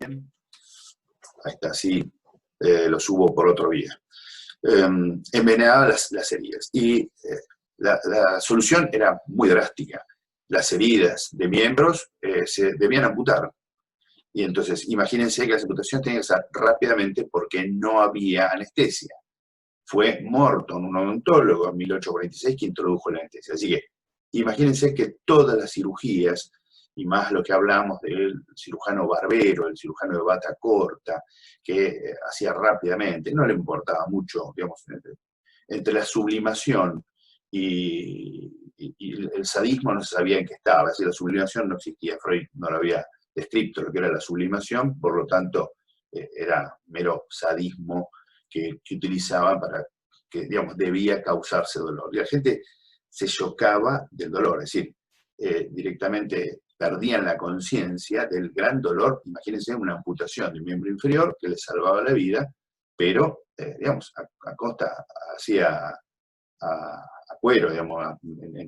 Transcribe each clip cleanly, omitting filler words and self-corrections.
Ahí está, sí, lo subo por otro vía. Envenenaba las heridas. Y la solución era muy drástica. Las heridas de miembros se debían amputar. Y entonces, imagínense que las amputaciones tenían que ser rápidamente porque no había anestesia. Fue Morton, un odontólogo, en 1846, que introdujo la anestesia. Así que, imagínense que todas las cirugías, y más lo que hablamos del cirujano barbero, el cirujano de bata corta, que hacía rápidamente, no le importaba mucho, digamos, entre la sublimación y el sadismo no se sabía en qué estaba. Es decir, la sublimación no existía, Freud no lo había descrito lo que era la sublimación, por lo tanto era mero sadismo que utilizaban para que, digamos, debía causarse dolor. Y la gente se chocaba del dolor, es decir, directamente perdían la conciencia del gran dolor. Imagínense una amputación del miembro inferior que les salvaba la vida, pero, digamos, a costa, hacía a cuero, digamos,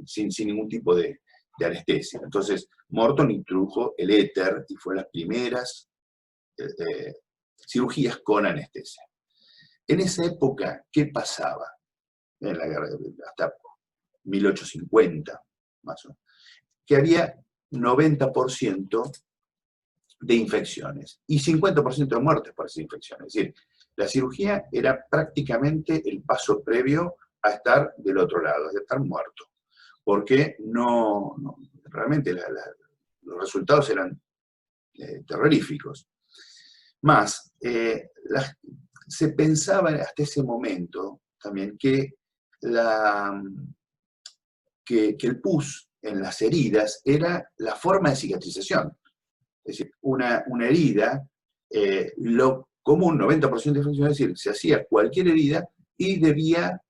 sin ningún tipo de anestesia. Entonces, Morton introdujo el éter y fue las primeras cirugías con anestesia. En esa época, ¿qué pasaba? En la guerra, hasta 1850, más o menos, que había 90% de infecciones y 50% de muertes por esas infecciones. Es decir, la cirugía era prácticamente el paso previo a estar del otro lado, de estar muerto, porque realmente los resultados eran terroríficos. Más, se pensaba hasta ese momento también que el pus en las heridas era la forma de cicatrización. Es decir, una herida, lo común, 90% de infección, es decir, se hacía cualquier herida y debía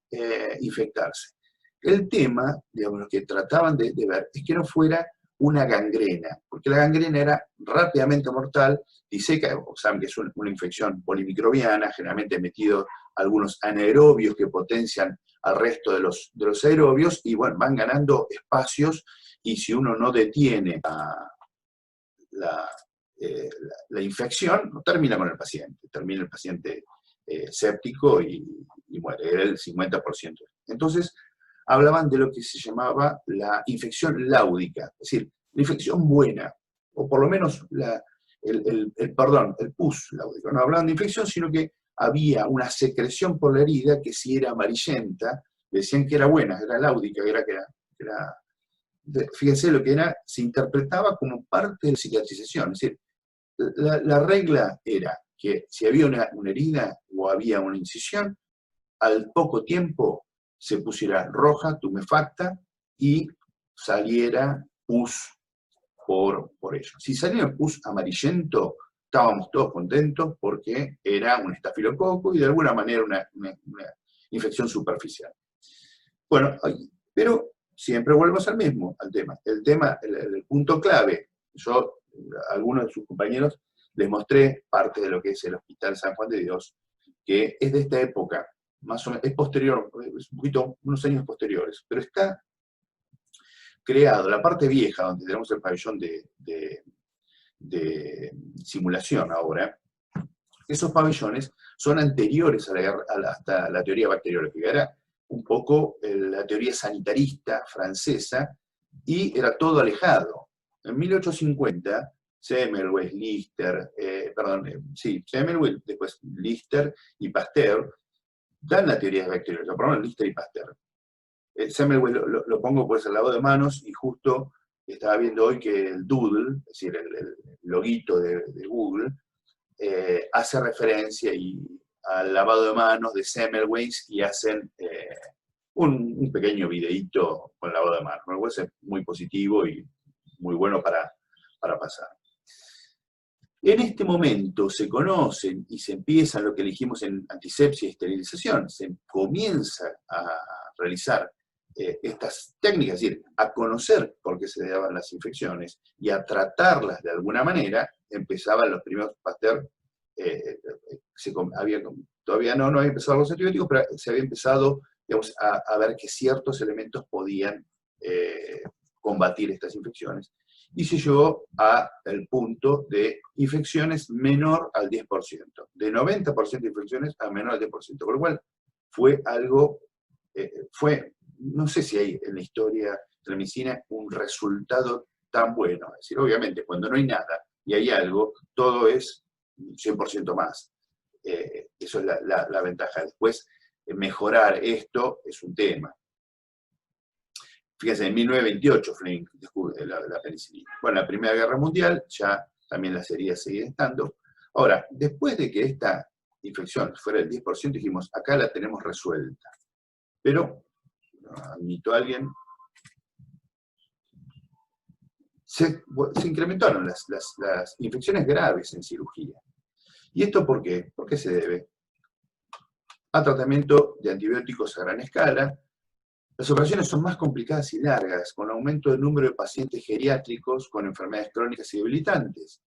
infectarse. El tema, digamos, lo que trataban de ver es que no fuera una gangrena, porque la gangrena era rápidamente mortal, diseca, saben que es una infección polimicrobiana, generalmente metido algunos anaerobios que potencian al resto de los aerobios, y bueno, van ganando espacios, y si uno no detiene la infección, no termina con el paciente, termina el paciente séptico y muere, era el 50%. Entonces, hablaban de lo que se llamaba la infección láudica, es decir, la infección buena, o por lo menos el pus láudico. No hablaban de infección, sino que había una secreción por la herida que si era amarillenta, decían que era buena, era láudica, fíjense lo que era, se interpretaba como parte de la cicatrización. Es decir, la regla era que si había una herida o había una incisión, al poco tiempo se pusiera roja, tumefacta, y saliera pus por ello. Si salía el pus amarillento, estábamos todos contentos porque era un estafilococo y de alguna manera una infección superficial. Bueno, pero siempre volvemos al tema. El punto clave, yo a algunos de sus compañeros les mostré parte de lo que es el Hospital San Juan de Dios, que es de esta época, más o menos, es posterior, es un poquito, unos años posteriores, pero está creado, la parte vieja, donde tenemos el pabellón de simulación ahora, esos pabellones son anteriores hasta la teoría bacteriológica. Era un poco la teoría sanitarista francesa, y era todo alejado. En 1850, Semmelweis, Lister, Semmelweis, después Lister y Pasteur, dan la teoría bacteriológica, por lo menos Lister y Pasteur. Semmelweis lo pongo por ese lavado de manos, y justo estaba viendo hoy que el doodle, es decir, el loguito de Google, hace referencia al lavado de manos de Semmelweis, y hacen un pequeño videíto con lavado de manos. Me parece muy positivo y muy bueno para pasar. En este momento se conocen y se empieza lo que dijimos en antisepsia y esterilización, se comienza a realizar estas técnicas, es decir, a conocer por qué se daban las infecciones y a tratarlas de alguna manera. Empezaban los primeros Pasteur, todavía no había empezado los antibióticos, pero se había empezado, digamos, a ver que ciertos elementos podían combatir estas infecciones. y se llegó al punto de infecciones menor al 10%, de 90% de infecciones a menor al 10%, por lo cual fue algo, no sé si hay en la historia de la medicina un resultado tan bueno. Es decir, obviamente, cuando no hay nada y hay algo, todo es 100% más. Eso es la ventaja. Después, mejorar esto es un tema. Fíjense, en 1928 Fleming descubre la penicilina. Bueno, en la Primera Guerra Mundial ya también las heridas seguían estando. Ahora, después de que esta infección fuera del 10%, dijimos, acá la tenemos resuelta. Pero, admito a alguien, se incrementaron las infecciones graves en cirugía. ¿Y esto por qué? ¿Por qué se debe? A tratamiento de antibióticos a gran escala. Las operaciones son más complicadas y largas, con aumento del número de pacientes geriátricos con enfermedades crónicas y debilitantes.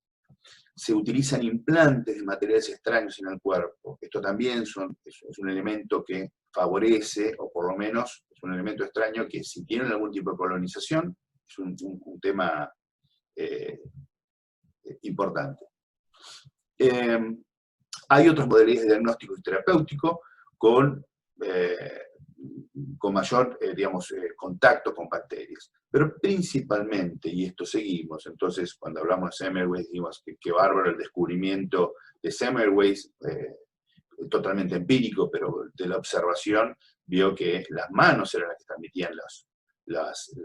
Se utilizan implantes de materiales extraños en el cuerpo. Esto también es un elemento que favorece, o por lo menos es un elemento extraño que si tienen algún tipo de colonización, es un tema importante. Hay otras modalidades de diagnóstico y terapéutico con mayor, contacto con bacterias. Pero principalmente, y esto seguimos, entonces cuando hablamos de Semmelweis, dijimos que bárbaro el descubrimiento de Semmelweis, totalmente empírico, pero de la observación vio que las manos eran las que transmitían los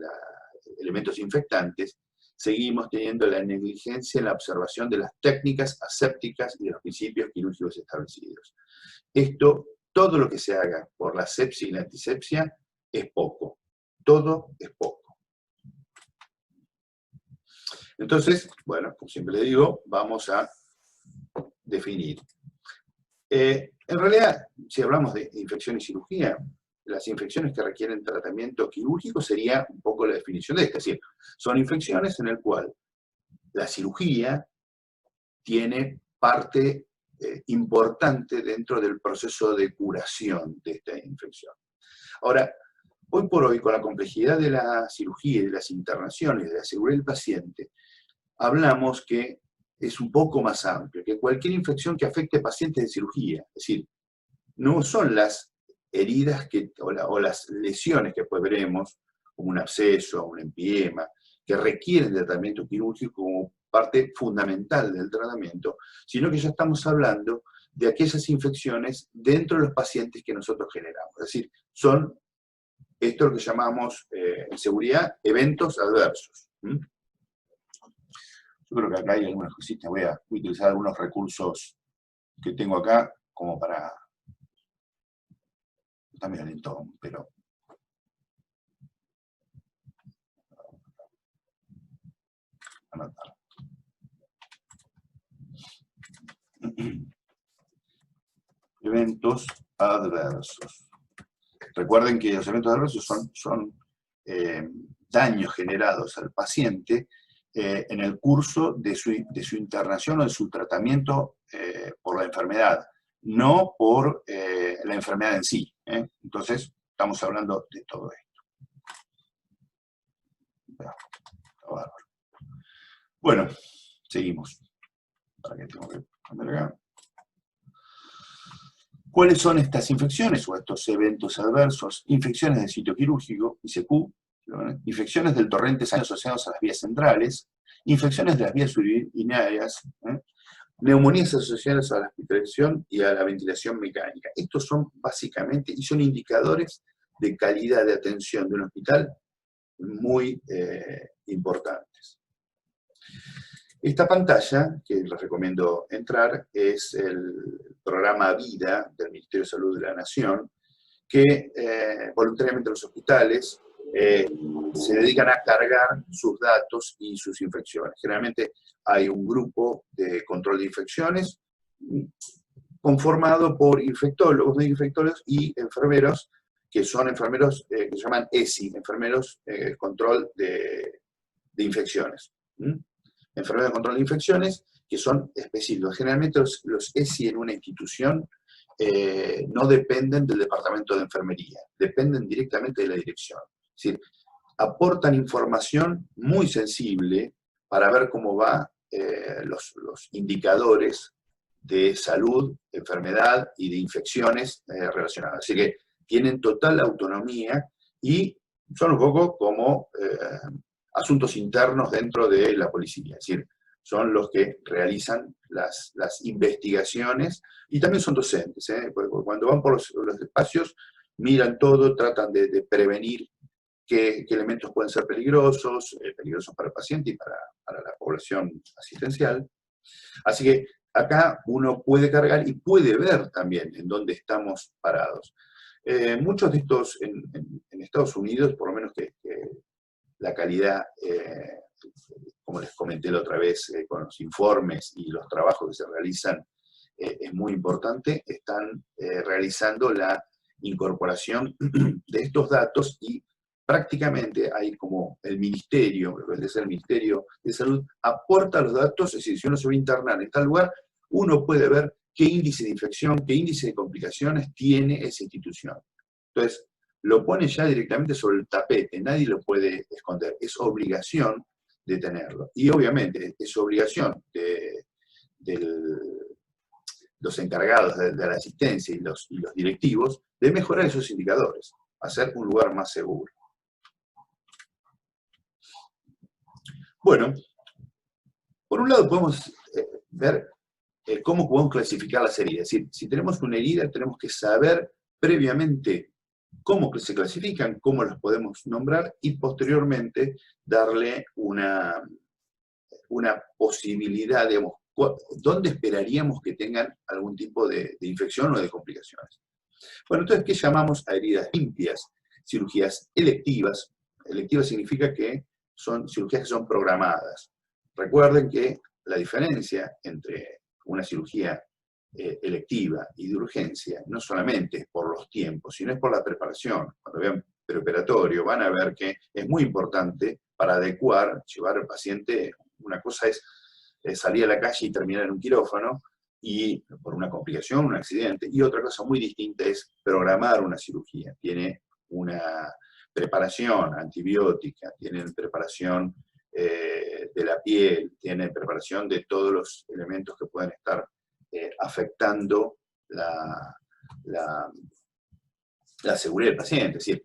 elementos infectantes. Seguimos teniendo la negligencia en la observación de las técnicas asépticas y de los principios quirúrgicos establecidos. Todo lo que se haga por la sepsia y la antisepsia es poco. Todo es poco. Entonces, bueno, como siempre le digo, vamos a definir. En realidad, si hablamos de infección y cirugía, las infecciones que requieren tratamiento quirúrgico sería un poco la definición de esta. Es decir, son infecciones en las cuales la cirugía tiene parte importante dentro del proceso de curación de esta infección. Ahora, hoy por hoy, con la complejidad de la cirugía y de las internaciones, de la seguridad del paciente, hablamos que es un poco más amplio, que cualquier infección que afecte a pacientes de cirugía, es decir, no son las heridas o las lesiones que después veremos, como un absceso, un empiema, que requieren de tratamiento quirúrgico como parte fundamental del tratamiento, sino que ya estamos hablando de aquellas infecciones dentro de los pacientes que nosotros generamos. Es decir, son esto lo que llamamos en seguridad eventos adversos. Yo creo que acá hay algunas cositas, voy a utilizar algunos recursos que tengo acá como para... También lento, pero... anotar. Eventos adversos. Recuerden que los eventos adversos son daños generados al paciente en el curso de su internación o de su tratamiento por la enfermedad, no por la enfermedad en sí. Entonces, estamos hablando de todo esto. Bueno, seguimos. ¿Para qué tengo que cambiar acá? ¿Cuáles son estas infecciones o estos eventos adversos? Infecciones del sitio quirúrgico, ICQ, infecciones del torrente sanguíneo asociados a las vías centrales, infecciones de las vías urinarias, neumonías asociadas a la hospitalización y a la ventilación mecánica. Estos son básicamente, y son indicadores de calidad de atención de un hospital muy importantes. Esta pantalla, que les recomiendo entrar, es el programa VIDA del Ministerio de Salud de la Nación, que voluntariamente los hospitales se dedican a cargar sus datos y sus infecciones. Generalmente hay un grupo de control de infecciones conformado por infectólogos y enfermeros, que son enfermeros que se llaman ESI, enfermeros control de infecciones. Enfermeros de control de infecciones que son específicos. Generalmente los ESI en una institución no dependen del departamento de enfermería, dependen directamente de la dirección. Es decir, aportan información muy sensible para ver cómo va los indicadores de salud, enfermedad y de infecciones relacionadas. Así que tienen total autonomía y son un poco como asuntos internos dentro de la policía, es decir, son los que realizan las investigaciones y también son docentes, porque cuando van por los espacios miran todo, tratan de prevenir qué elementos pueden ser peligrosos para el paciente y para la población asistencial. Así que acá uno puede cargar y puede ver también en dónde estamos parados. Muchos de estos, en Estados Unidos, por lo menos que la calidad, como les comenté la otra vez, con los informes y los trabajos que se realizan, es muy importante, están realizando la incorporación de estos datos y prácticamente hay como el ministerio, lo que es el Ministerio de Salud, aporta los datos, es decir, si uno se va a internar en tal lugar, uno puede ver qué índice de infección, qué índice de complicaciones tiene esa institución. Entonces, lo pone ya directamente sobre el tapete, nadie lo puede esconder, es obligación de tenerlo. Y obviamente es obligación de los encargados de la asistencia y los directivos de mejorar esos indicadores, hacer un lugar más seguro. Bueno, por un lado podemos ver cómo podemos clasificar las heridas. Es decir, si tenemos una herida, tenemos que saber previamente cómo se clasifican, cómo las podemos nombrar y posteriormente darle una posibilidad, digamos, dónde esperaríamos que tengan algún tipo de infección o de complicaciones. Bueno, entonces, ¿qué llamamos a heridas limpias? Cirugías electivas. Electivas significa que son cirugías que son programadas. Recuerden que la diferencia entre una cirugía electiva y de urgencia no solamente es por los tiempos, sino es por la preparación. Cuando vean preoperatorio van a ver que es muy importante para adecuar, llevar al paciente. Una cosa es salir a la calle y terminar en un quirófano y por una complicación, un accidente, y otra cosa muy distinta es programar una cirugía. Tiene una preparación antibiótica, tienen preparación de la piel, tienen preparación de todos los elementos que pueden estar afectando la seguridad del paciente. Es decir,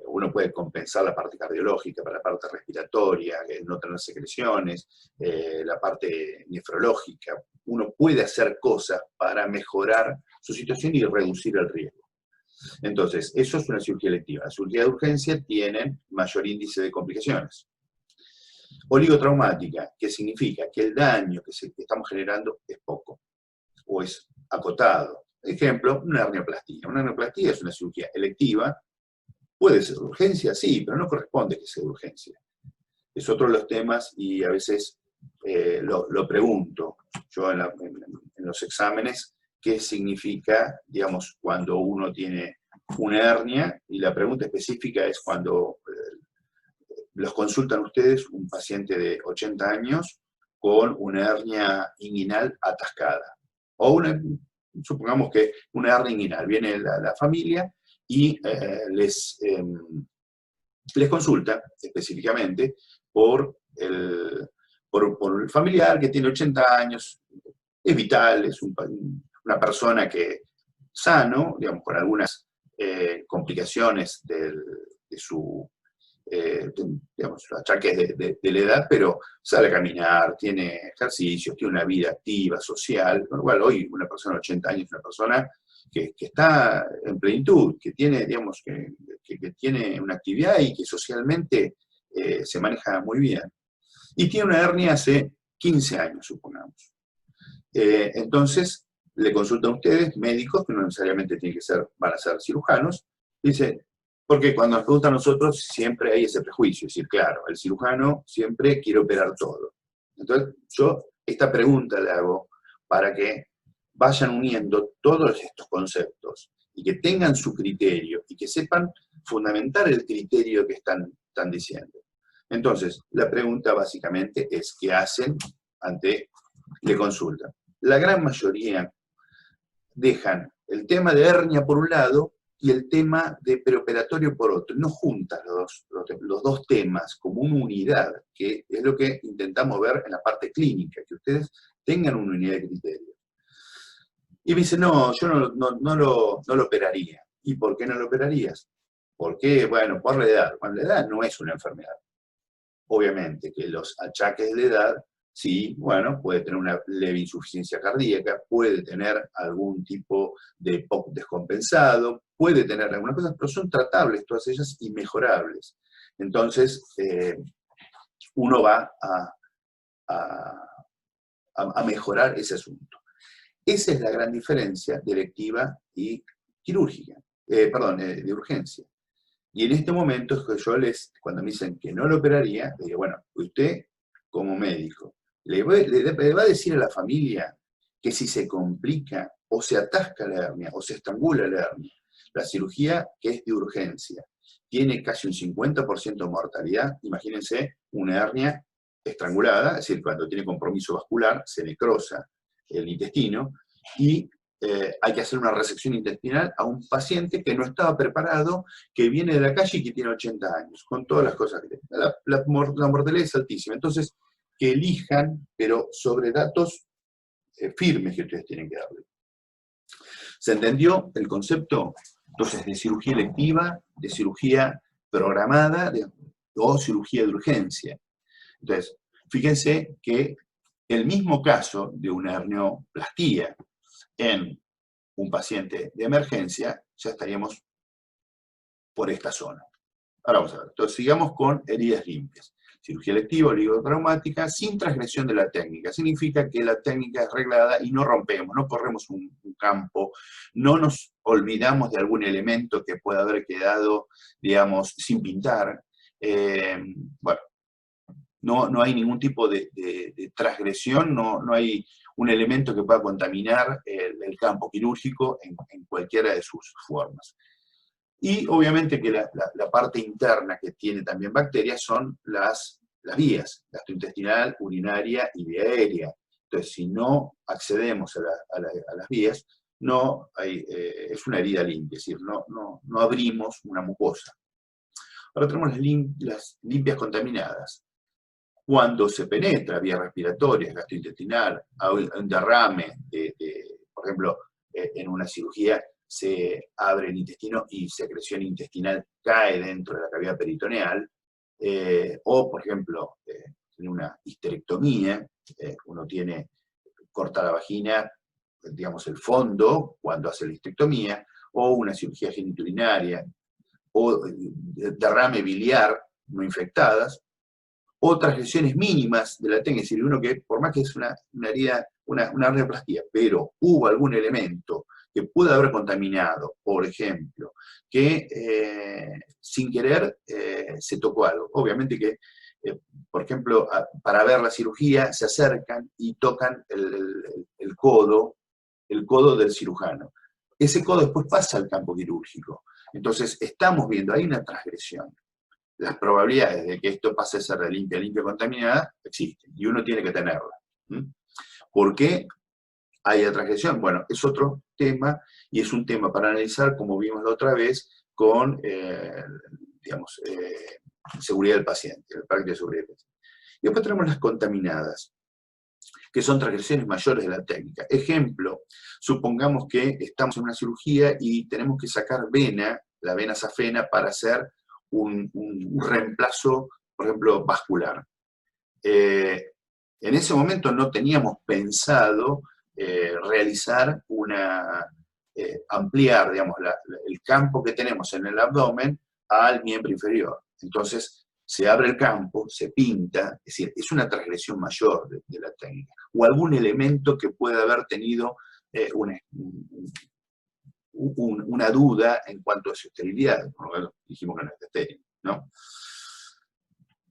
uno puede compensar la parte cardiológica para la parte respiratoria, no tener secreciones, la parte nefrológica. Uno puede hacer cosas para mejorar su situación y reducir el riesgo. Entonces, eso es una cirugía electiva. La cirugía de urgencia tiene mayor índice de complicaciones. Oligotraumática, que significa que el daño que estamos generando es poco, o es acotado. Ejemplo, una hernioplastia. Una hernioplastia es una cirugía electiva, puede ser de urgencia, sí, pero no corresponde que sea de urgencia. Es otro de los temas y a veces lo pregunto yo en los exámenes, qué significa, digamos, cuando uno tiene una hernia, y la pregunta específica es cuando los consultan ustedes, un paciente de 80 años con una hernia inguinal atascada. O supongamos que una hernia inguinal. Viene la familia y les consulta específicamente por el familiar que tiene 80 años, es vital, es una persona que sano, digamos, con algunas complicaciones de su digamos, achaques de la edad, pero sale a caminar, tiene ejercicios, tiene una vida activa, social, con lo cual hoy una persona de 80 años es una persona que está en plenitud, que tiene, digamos, que tiene una actividad y que socialmente se maneja muy bien. Y tiene una hernia hace 15 años, supongamos. Entonces, le consultan a ustedes, médicos, que no necesariamente tienen que ser, van a ser cirujanos, dice. Porque cuando nos preguntan a nosotros, siempre hay ese prejuicio. Es decir, claro, el cirujano siempre quiere operar todo. Entonces, yo esta pregunta le hago para que vayan uniendo todos estos conceptos y que tengan su criterio y que sepan fundamentar el criterio que están diciendo. Entonces, la pregunta básicamente es ¿qué hacen ante la consulta? La gran mayoría dejan el tema de hernia por un lado y el tema de preoperatorio por otro. No juntas los dos temas como una unidad, que es lo que intentamos ver en la parte clínica, que ustedes tengan una unidad de criterio. Y me dice, no, yo no lo operaría. ¿Y por qué no lo operarías? Porque, bueno, por la edad. Bueno, la edad no es una enfermedad. Obviamente que los achaques de la edad, sí, bueno, puede tener una leve insuficiencia cardíaca, puede tener algún tipo de POC descompensado, puede tener algunas cosas, pero son tratables todas ellas y mejorables. Entonces, uno va a mejorar ese asunto. Esa es la gran diferencia de electiva y quirúrgica, de urgencia. Y en este momento es que yo cuando me dicen que no lo operaría, le digo, bueno, usted como médico, ¿le va a decir a la familia que si se complica o se atasca la hernia o se estrangula la hernia, la cirugía que es de urgencia tiene casi un 50% de mortalidad? Imagínense una hernia estrangulada, es decir, cuando tiene compromiso vascular, se necrosa el intestino y hay que hacer una resección intestinal a un paciente que no estaba preparado, que viene de la calle y que tiene 80 años, con todas las cosas que tiene. La mortalidad es altísima. Entonces, que elijan, pero sobre datos firmes que ustedes tienen que darle. ¿Se entendió el concepto? Entonces, de cirugía electiva, de cirugía programada o cirugía de urgencia. Entonces, fíjense que el mismo caso de una hernioplastia en un paciente de emergencia, ya estaríamos por esta zona. Ahora vamos a ver. Entonces, sigamos con heridas limpias. Cirugía electiva, oligotraumática, sin transgresión de la técnica. Significa que la técnica es reglada y no rompemos, no corremos un campo, no nos olvidamos de algún elemento que pueda haber quedado, digamos, sin pintar. Bueno, no hay ningún tipo de transgresión, no hay un elemento que pueda contaminar el campo quirúrgico en cualquiera de sus formas. Y obviamente que la parte interna que tiene también bacterias son las vías, gastrointestinal, urinaria y vía aérea. Entonces, si no accedemos a las vías, es una herida limpia, es decir, no abrimos una mucosa. Ahora tenemos las limpias contaminadas. Cuando se penetra vía respiratoria, gastrointestinal, hay un derrame, por ejemplo, en una cirugía se abre el intestino y secreción intestinal cae dentro de la cavidad peritoneal, o, por ejemplo, en una histerectomía, uno corta la vagina, digamos, el fondo, cuando hace la histerectomía, o una cirugía genitourinaria, o derrame biliar no infectadas, otras lesiones mínimas de la técnica, es decir, uno que, por más que es una herida, una hernioplastia, pero hubo algún elemento que pudo haber contaminado, por ejemplo, que sin querer se tocó algo. Obviamente que, por ejemplo, para ver la cirugía se acercan y tocan el codo del cirujano. Ese codo después pasa al campo quirúrgico. Entonces, estamos viendo, hay una transgresión. Las probabilidades de que esto pase a ser de limpia contaminada existen, y uno tiene que tenerla. ¿Por qué hay transgresión? Bueno, es otro tema, y es un tema para analizar, como vimos la otra vez, con, seguridad del paciente, el parque de seguridad del paciente. Y después tenemos las contaminadas, que son transgresiones mayores de la técnica. Ejemplo, supongamos que estamos en una cirugía y tenemos que sacar la vena safena, para hacer un reemplazo, por ejemplo, vascular. En ese momento no teníamos pensado realizar ampliar, digamos, el campo que tenemos en el abdomen al miembro inferior. Entonces, se abre el campo, se pinta, es decir, es una transgresión mayor de la técnica. O algún elemento que pueda haber tenido una duda en cuanto a su esterilidad, dijimos que no es estéril, ¿no?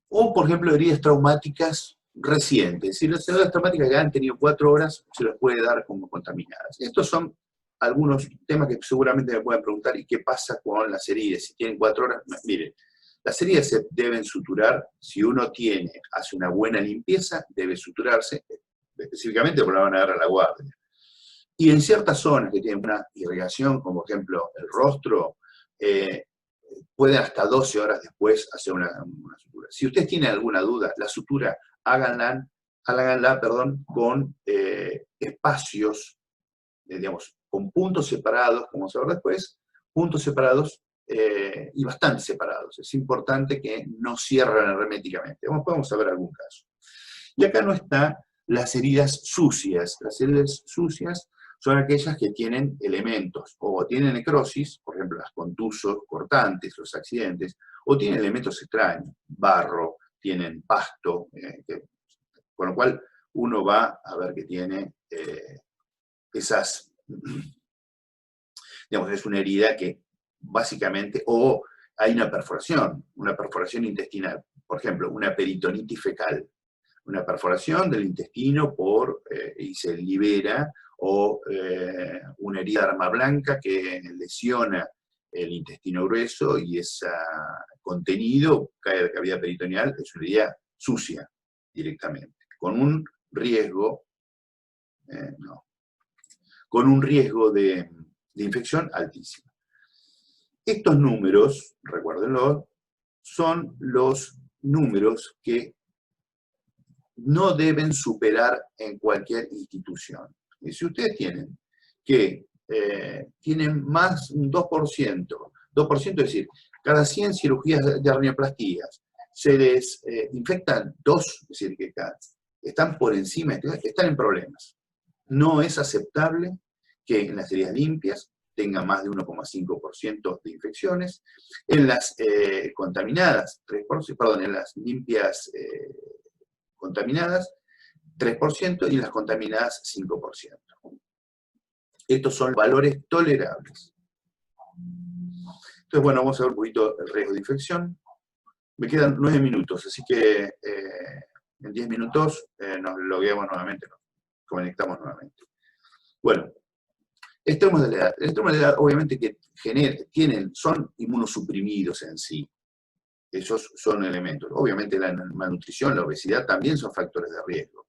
O, por ejemplo, heridas traumáticas recientes. Si las heridas traumáticas que han tenido 4 horas, se las puede dar como contaminadas. Estos son algunos temas que seguramente me pueden preguntar, ¿y qué pasa con las heridas? Si tienen 4 horas, miren, las heridas se deben suturar. Si uno hace una buena limpieza, debe suturarse, específicamente porque la van a dar a la guardia. Y en ciertas zonas que tienen una irrigación, como por ejemplo el rostro, pueden hasta 12 horas después hacer una sutura. Si ustedes tienen alguna duda, la sutura háganla, con espacios, digamos, con puntos separados, como vamos a ver después, puntos separados y bastante separados. Es importante que no cierren herméticamente. Podemos saber algún caso. Y acá no están las heridas sucias. Las heridas sucias son aquellas que tienen elementos, o tienen necrosis, por ejemplo, las contusos cortantes, los accidentes, o tienen elementos extraños, barro, tienen pasto, con lo cual uno va a ver que tiene esas, digamos, es una herida que básicamente, o hay una perforación intestinal, por ejemplo, una peritonitis fecal, una perforación del intestino y se libera, o una herida de arma blanca que lesiona el intestino grueso y ese contenido cae a la cavidad peritoneal, es una herida sucia directamente, con un riesgo, con un riesgo de infección altísimo. Estos números, recuérdenlo, son los números que no deben superar en cualquier institución. Y si ustedes tienen que tienen más un 2%, es decir, cada 100 cirugías de hernioplastías se les infectan 2, es decir, que están por encima, están en problemas. No es aceptable que en las heridas limpias tenga más de 1,5% de infecciones, en las contaminadas, 3%, perdón, en las limpias contaminadas, 3%, y en las contaminadas, 5%. Estos son valores tolerables. Entonces, bueno, vamos a ver un poquito el riesgo de infección. Me quedan 9 minutos, así que en 10 minutos nos logueamos nuevamente, nos conectamos nuevamente. Bueno, extremos de la edad. El extremo de la edad, obviamente, que son inmunosuprimidos en sí. Esos son elementos. Obviamente la malnutrición, la obesidad también son factores de riesgo.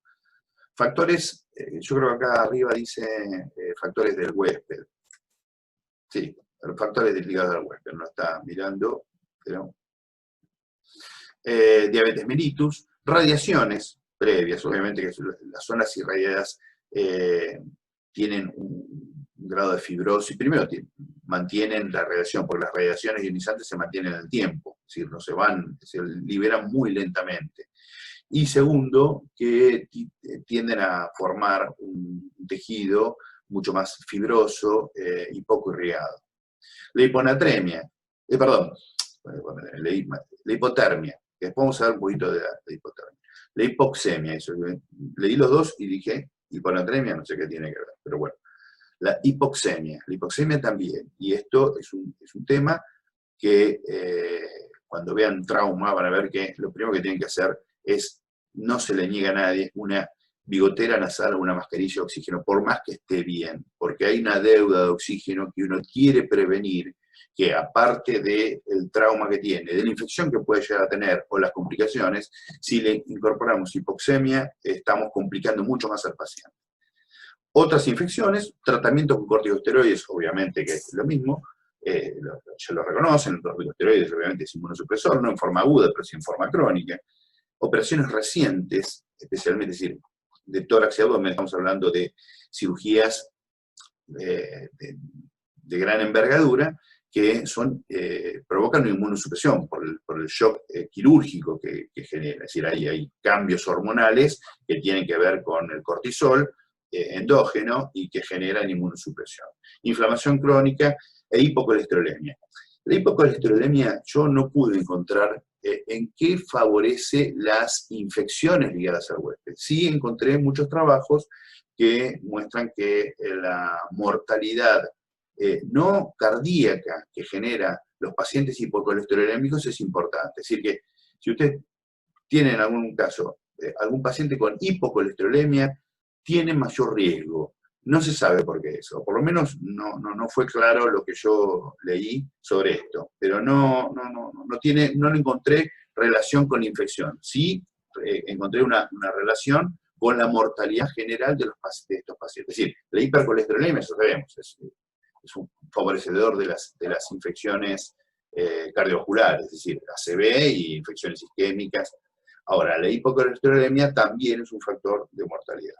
Factores, yo creo que acá arriba dice factores del huésped. Sí, factores ligados al huésped, no está mirando, pero... diabetes mellitus, radiaciones previas, obviamente que las zonas irradiadas tienen un grado de fibrosis. Primero, mantienen la radiación, porque las radiaciones ionizantes se mantienen en el tiempo, es decir, no se van, se liberan muy lentamente. Y segundo, que tienden a formar un tejido mucho más fibroso y poco irrigado. La hiponatremia, la hipotermia, que después vamos a ver un poquito de la hipotermia. La hipoxemia, eso, leí los dos y dije, hiponatremia, no sé qué tiene que ver, pero bueno. La hipoxemia también, y esto es un tema que cuando vean trauma van a ver que lo primero que tienen que hacer es, no se le niega a nadie una bigotera nasal o una mascarilla de oxígeno, por más que esté bien, porque hay una deuda de oxígeno que uno quiere prevenir, que aparte del trauma que tiene, de la infección que puede llegar a tener o las complicaciones, si le incorporamos hipoxemia, estamos complicando mucho más al paciente. Otras infecciones, tratamiento con corticosteroides, obviamente que es lo mismo, ya lo reconocen, el corticosteroides obviamente es inmunosupresor, no en forma aguda, pero sí en forma crónica. Operaciones recientes, especialmente, es decir, de tórax y abdomen, estamos hablando de cirugías de gran envergadura, que provocan una inmunosupresión por el shock quirúrgico que genera. Es decir, hay cambios hormonales que tienen que ver con el cortisol endógeno y que generan inmunosupresión. Inflamación crónica e hipocolesterolemia. La hipocolesterolemia yo no pude encontrar en qué favorece las infecciones ligadas al huésped. Sí encontré muchos trabajos que muestran que la mortalidad no cardíaca que genera los pacientes hipocolesterolémicos es importante. Es decir, que si usted tiene en algún caso algún paciente con hipocolesterolemia, tiene mayor riesgo. No se sabe por qué eso, por lo menos no fue claro lo que yo leí sobre esto, pero no lo encontré relación con la infección. Sí encontré una relación con la mortalidad general de estos pacientes. Es decir, la hipercolesterolemia, eso sabemos, es un favorecedor de las infecciones cardiovasculares, es decir, ACV y infecciones isquémicas. Ahora, la hipocolesterolemia también es un factor de mortalidad.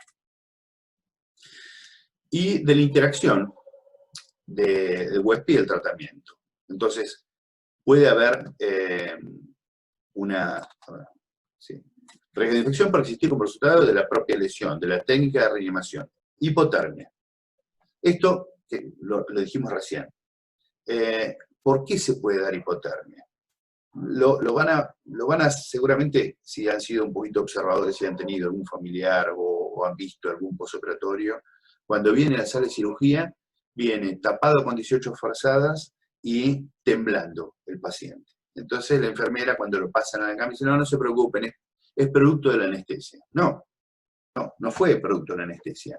Y de la interacción del huésped y el tratamiento. Entonces, puede haber riesgo de infección por existir como resultado de la propia lesión, de la técnica de reanimación. Hipotermia. Esto, que lo dijimos recién. ¿Por qué se puede dar hipotermia? Lo van a, seguramente, si han sido un poquito observadores, si han tenido algún familiar o han visto algún posoperatorio, cuando viene a la sala de cirugía, viene tapado con 18 forzadas y temblando el paciente. Entonces la enfermera, cuando lo pasan a la cama, dice, no se preocupen, es producto de la anestesia. No fue producto de la anestesia.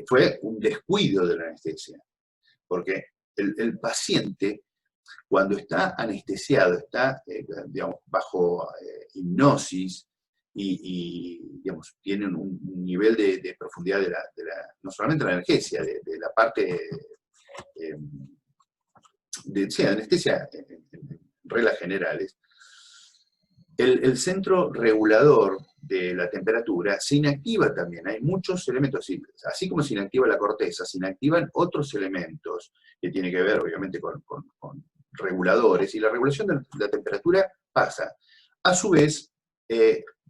Fue un descuido de la anestesia. Porque el paciente, cuando está anestesiado, está digamos, bajo hipnosis y digamos, tiene un nivel de profundidad no solamente de la analgesia, de la parte de anestesia en reglas generales, el centro regulador de la temperatura se inactiva también. Hay muchos elementos, así como se inactiva la corteza, se inactivan otros elementos que tienen que ver, obviamente, con reguladores, y la regulación de la temperatura pasa. A su vez,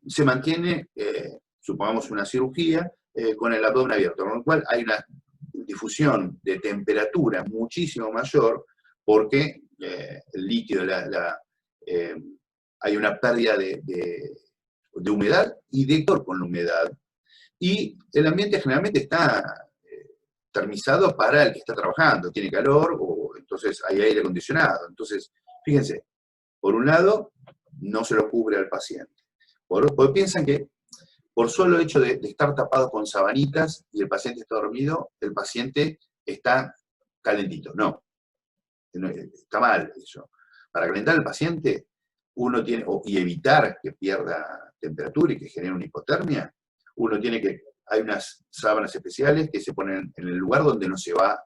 se mantiene, supongamos, una cirugía con el abdomen abierto, con lo cual hay una difusión de temperatura muchísimo mayor porque el líquido, hay una pérdida de humedad y de calor con la humedad. Y el ambiente generalmente está termizado para el que está trabajando, tiene calor, o entonces hay aire acondicionado. Entonces, fíjense, por un lado, no se lo cubre al paciente. Porque piensan que por solo hecho de estar tapado con sabanitas y el paciente está dormido, el paciente está calentito. No, está mal eso. Para calentar al paciente, uno tiene, y evitar que pierda temperatura y que genere una hipotermia, uno tiene que, hay unas sábanas especiales que se ponen en el lugar donde no se va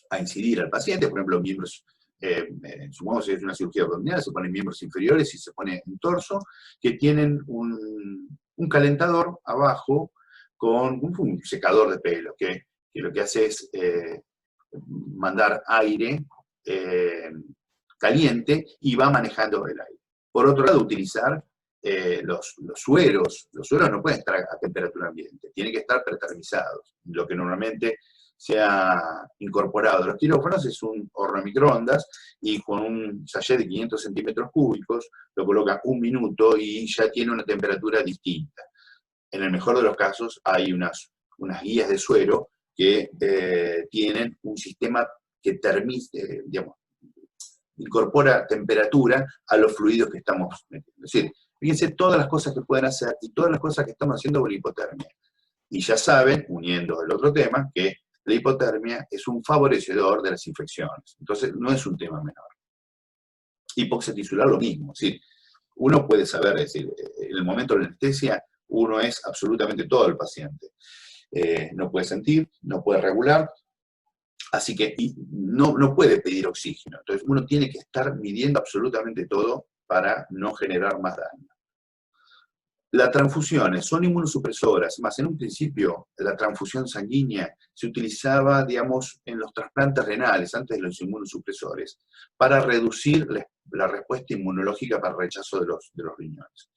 a incidir al paciente, por ejemplo, miembros, supongamos que es una cirugía abdominal, se ponen miembros inferiores y se pone en torso, que tienen un calentador abajo con un secador de pelo, que lo que hace es mandar aire caliente y va manejando el aire. Por otro lado, utilizar los sueros. Los sueros no pueden estar a temperatura ambiente, tienen que estar pretermizados. Lo que normalmente se ha incorporado a los quirófanos es un horno de microondas y con un sachet de 500 centímetros cúbicos lo coloca 1 minuto y ya tiene una temperatura distinta. En el mejor de los casos hay unas guías de suero que tienen un sistema que digamos, incorpora temperatura a los fluidos que estamos metiendo. Es decir, fíjense todas las cosas que pueden hacer y todas las cosas que estamos haciendo con la hipotermia. Y ya saben, uniendo el otro tema, que la hipotermia es un favorecedor de las infecciones. Entonces, no es un tema menor. Hipoxia tisular, lo mismo. Es decir, uno puede saber, es decir, en el momento de la anestesia, uno es absolutamente todo el paciente. No puede sentir, no puede regular, así que no puede pedir oxígeno. Entonces uno tiene que estar midiendo absolutamente todo para no generar más daño. Las transfusiones son inmunosupresoras, más en un principio la transfusión sanguínea se utilizaba, digamos, en los trasplantes renales, antes de los inmunosupresores, para reducir la respuesta inmunológica para el rechazo de los riñones.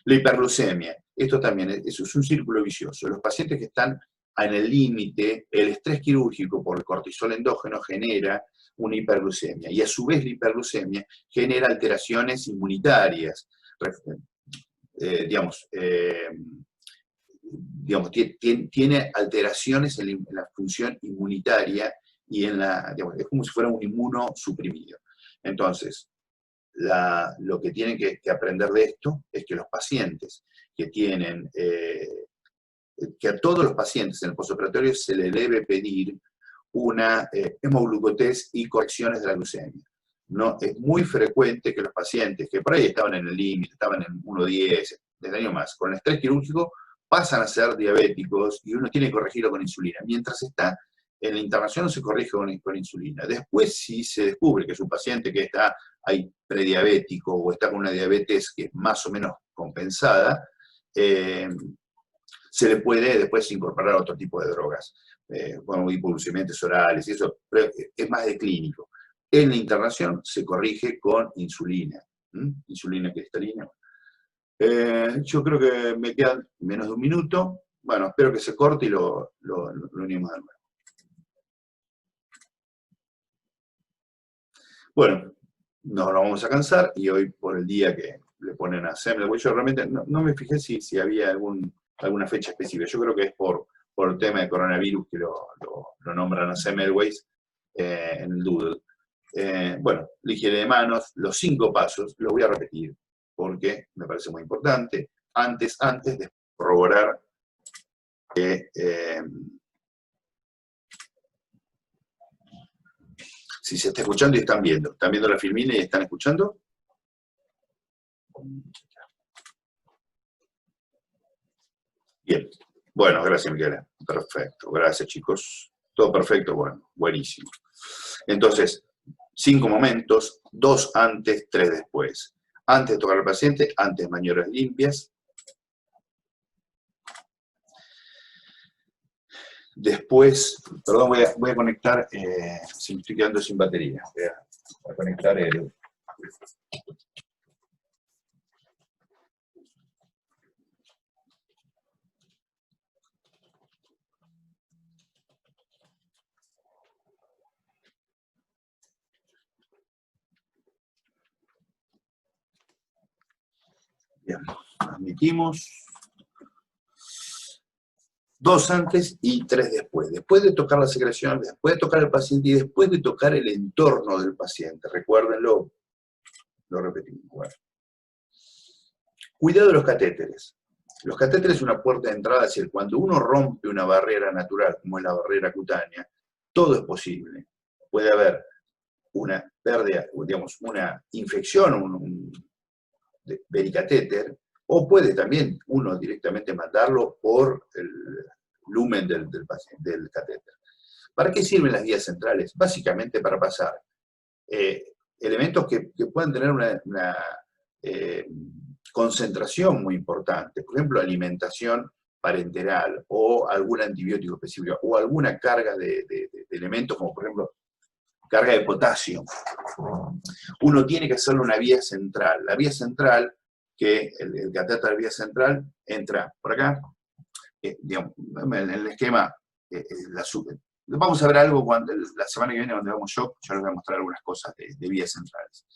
La hiperglucemia, esto también es un círculo vicioso. Los pacientes que están en el límite, el estrés quirúrgico por el cortisol endógeno genera una hiperglucemia, y a su vez la hiperglucemia genera alteraciones inmunitarias. Tiene alteraciones en la función inmunitaria y es como si fuera un inmunosuprimido. Entonces, lo que tienen que aprender de esto es que los pacientes que tienen, que a todos los pacientes en el postoperatorio se le debe pedir una hemoglucotest y correcciones de la glucemia. No, es muy frecuente que los pacientes que por ahí estaban en el límite, estaban en 1,10, desde año más, con el estrés quirúrgico, pasan a ser diabéticos y uno tiene que corregirlo con insulina. Mientras está en la internación no se corrige con insulina. Después, si se descubre que es un paciente que está ahí prediabético o está con una diabetes que es más o menos compensada, se le puede después incorporar otro tipo de drogas, como hipoglucemiantes orales y eso, pero es más de clínico. En la internación se corrige con insulina, insulina cristalina. Yo creo que me quedan menos de un minuto. Bueno, espero que se corte y lo unimos de nuevo. Bueno, nos lo vamos a cansar y hoy por el día que le ponen a Semmelweis, yo realmente no me fijé si había alguna fecha específica. Yo creo que es por el tema de coronavirus que lo nombran a Semmelweis en el doodle. Bueno, la higiene de manos, los 5 pasos, los voy a repetir porque me parece muy importante. Antes de corroborar que si se está escuchando y están viendo la filmina y están escuchando. Bien, bueno, gracias Micaela, perfecto, gracias chicos, todo perfecto, bueno, buenísimo. Entonces, 5 momentos, 2 antes, 3 después. Antes de tocar al paciente, antes maniobras limpias. Después, perdón, voy a conectar, si me estoy quedando sin batería, voy a conectar el... Bien, admitimos. 2 antes y 3 después. Después de tocar la secreción, después de tocar al paciente y después de tocar el entorno del paciente. Recuérdenlo, lo repetimos. Bueno. Cuidado de los catéteres. Los catéteres es una puerta de entrada, es decir, cuando uno rompe una barrera natural, como es la barrera cutánea, todo es posible. Puede haber una pérdida, digamos, una infección, un vericatéter, o puede también uno directamente mandarlo por el lumen del catéter. ¿Para qué sirven las vías centrales? Básicamente para pasar elementos que pueden tener una concentración muy importante, por ejemplo, alimentación parenteral o algún antibiótico específico o alguna carga de elementos como por ejemplo carga de potasio. Uno tiene que hacerle una vía central. La vía central, que el catéter de vía central entra por acá, digamos, en el esquema, vamos a ver algo la semana que viene donde vamos yo les voy a mostrar algunas cosas de vías centrales.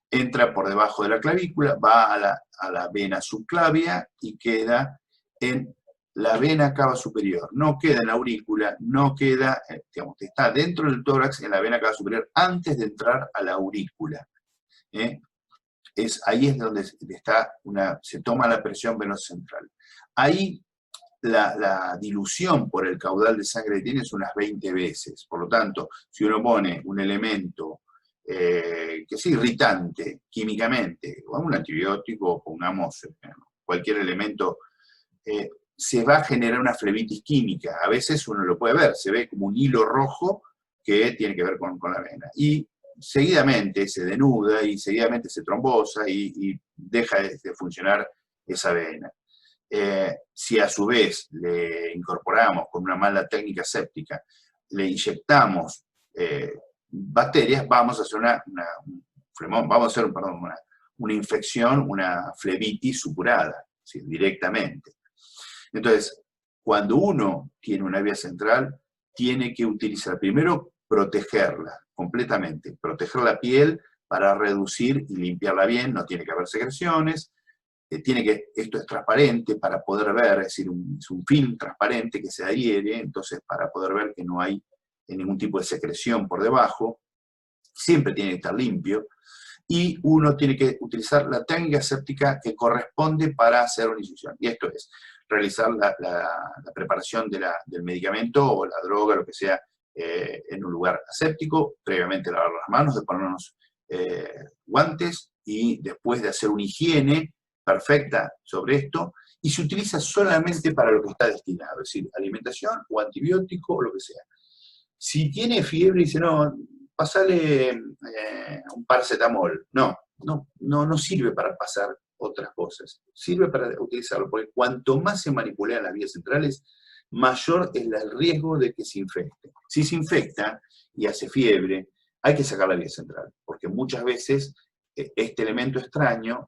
Entra por debajo de la clavícula, va a la vena subclavia y queda en la vena cava superior. No queda en la aurícula, no queda, digamos, está dentro del tórax en la vena cava superior antes de entrar a la aurícula. Ahí es donde se toma la presión venosa central. Ahí la dilución por el caudal de sangre que tiene es unas 20 veces. Por lo tanto, si uno pone un elemento que es irritante químicamente, o un antibiótico, pongamos cualquier elemento, se va a generar una flebitis química. A veces uno lo puede ver, se ve como un hilo rojo que tiene que ver con la vena. Y seguidamente se denuda y seguidamente se trombosa y deja de funcionar esa vena. Si a su vez le incorporamos con una mala técnica séptica, le inyectamos bacterias, vamos a hacer una infección, una flebitis supurada, ¿sí? Directamente. Entonces, cuando uno tiene una vía central, tiene que utilizar, primero, protegerla completamente, proteger la piel para reducir y limpiarla bien, no tiene que haber secreciones, esto es transparente para poder ver, es decir, es un film transparente que se adhiere, entonces para poder ver que no hay ningún tipo de secreción por debajo, siempre tiene que estar limpio, y uno tiene que utilizar la técnica séptica que corresponde para hacer una inyección. Y esto es realizar la preparación del medicamento o la droga, lo que sea, en un lugar aséptico, previamente lavar las manos, de ponernos guantes, y después de hacer una higiene perfecta sobre esto, y se utiliza solamente para lo que está destinado, es decir, alimentación o antibiótico o lo que sea. Si tiene fiebre y dice, no, pasale un paracetamol, no sirve para pasar otras cosas, sirve para utilizarlo, porque cuanto más se manipulan las vías centrales, mayor es el riesgo de que se infecte. Si se infecta y hace fiebre, hay que sacar la vía central, porque muchas veces este elemento extraño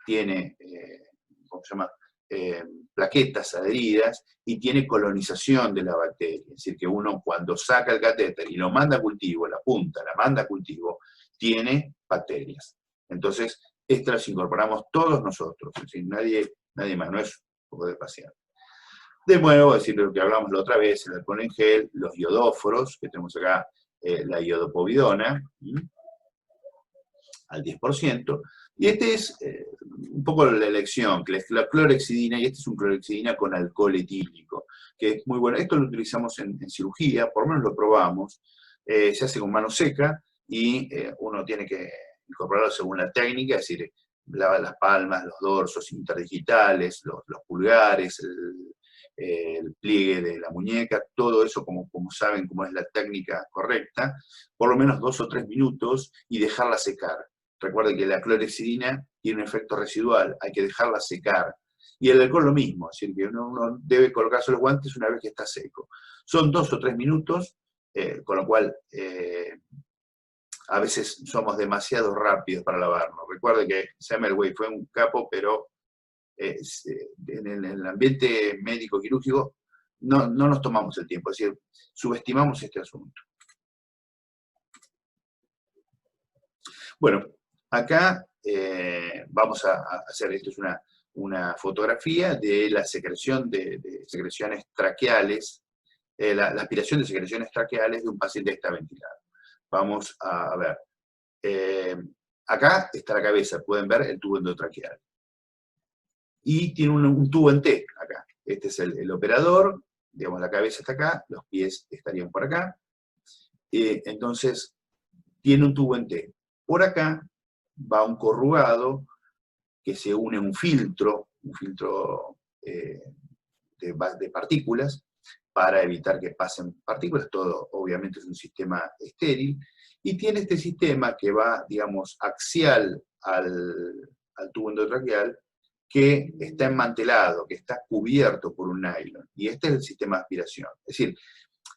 tiene, ¿cómo se llama? Plaquetas adheridas y tiene colonización de la bacteria. Es decir, que uno cuando saca el catéter y lo manda a cultivo, la punta la manda a cultivo, tiene bacterias. Entonces, estas las incorporamos todos nosotros, es decir, nadie más, no es un poco de paciente. De nuevo, es decir, lo que hablamos la otra vez, el alcohol en gel, los iodóforos, que tenemos acá la iodopovidona, al 10%, y este es un poco la elección, que es la clorhexidina, y este es un clorhexidina con alcohol etílico, que es muy bueno. Esto lo utilizamos en cirugía, por lo menos lo probamos, se hace con mano seca, y uno tiene que incorporarlo según la técnica, es decir, las palmas, los dorsos interdigitales, los pulgares, el pliegue de la muñeca, todo eso, como saben cómo es la técnica correcta, por lo menos 2 o 3 minutos, y dejarla secar. Recuerden que la clorhexidina tiene un efecto residual, hay que dejarla secar. Y el alcohol lo mismo, es decir, que uno debe colocarse los guantes una vez que está seco. Son 2 o 3 minutos, con lo cual a veces somos demasiado rápidos para lavarnos. Recuerden que Semmelweis fue un capo, pero en el ambiente médico quirúrgico no nos tomamos el tiempo, es decir, subestimamos este asunto. Bueno, acá vamos a hacer, esto es una fotografía de la secreción de secreciones traqueales, la aspiración de secreciones traqueales de un paciente que está ventilado. Vamos a ver. Acá está la cabeza, pueden ver el tubo endotraqueal. Y tiene un tubo en T acá. Este es el operador, digamos, la cabeza está acá, los pies estarían por acá. Entonces, tiene un tubo en T. Por acá va un corrugado que se une a un filtro de partículas, para evitar que pasen partículas. Todo obviamente es un sistema estéril, y tiene este sistema que va, digamos, axial al tubo endotraqueal, que está enmantelado, que está cubierto por un nylon, y este es el sistema de aspiración. Es decir,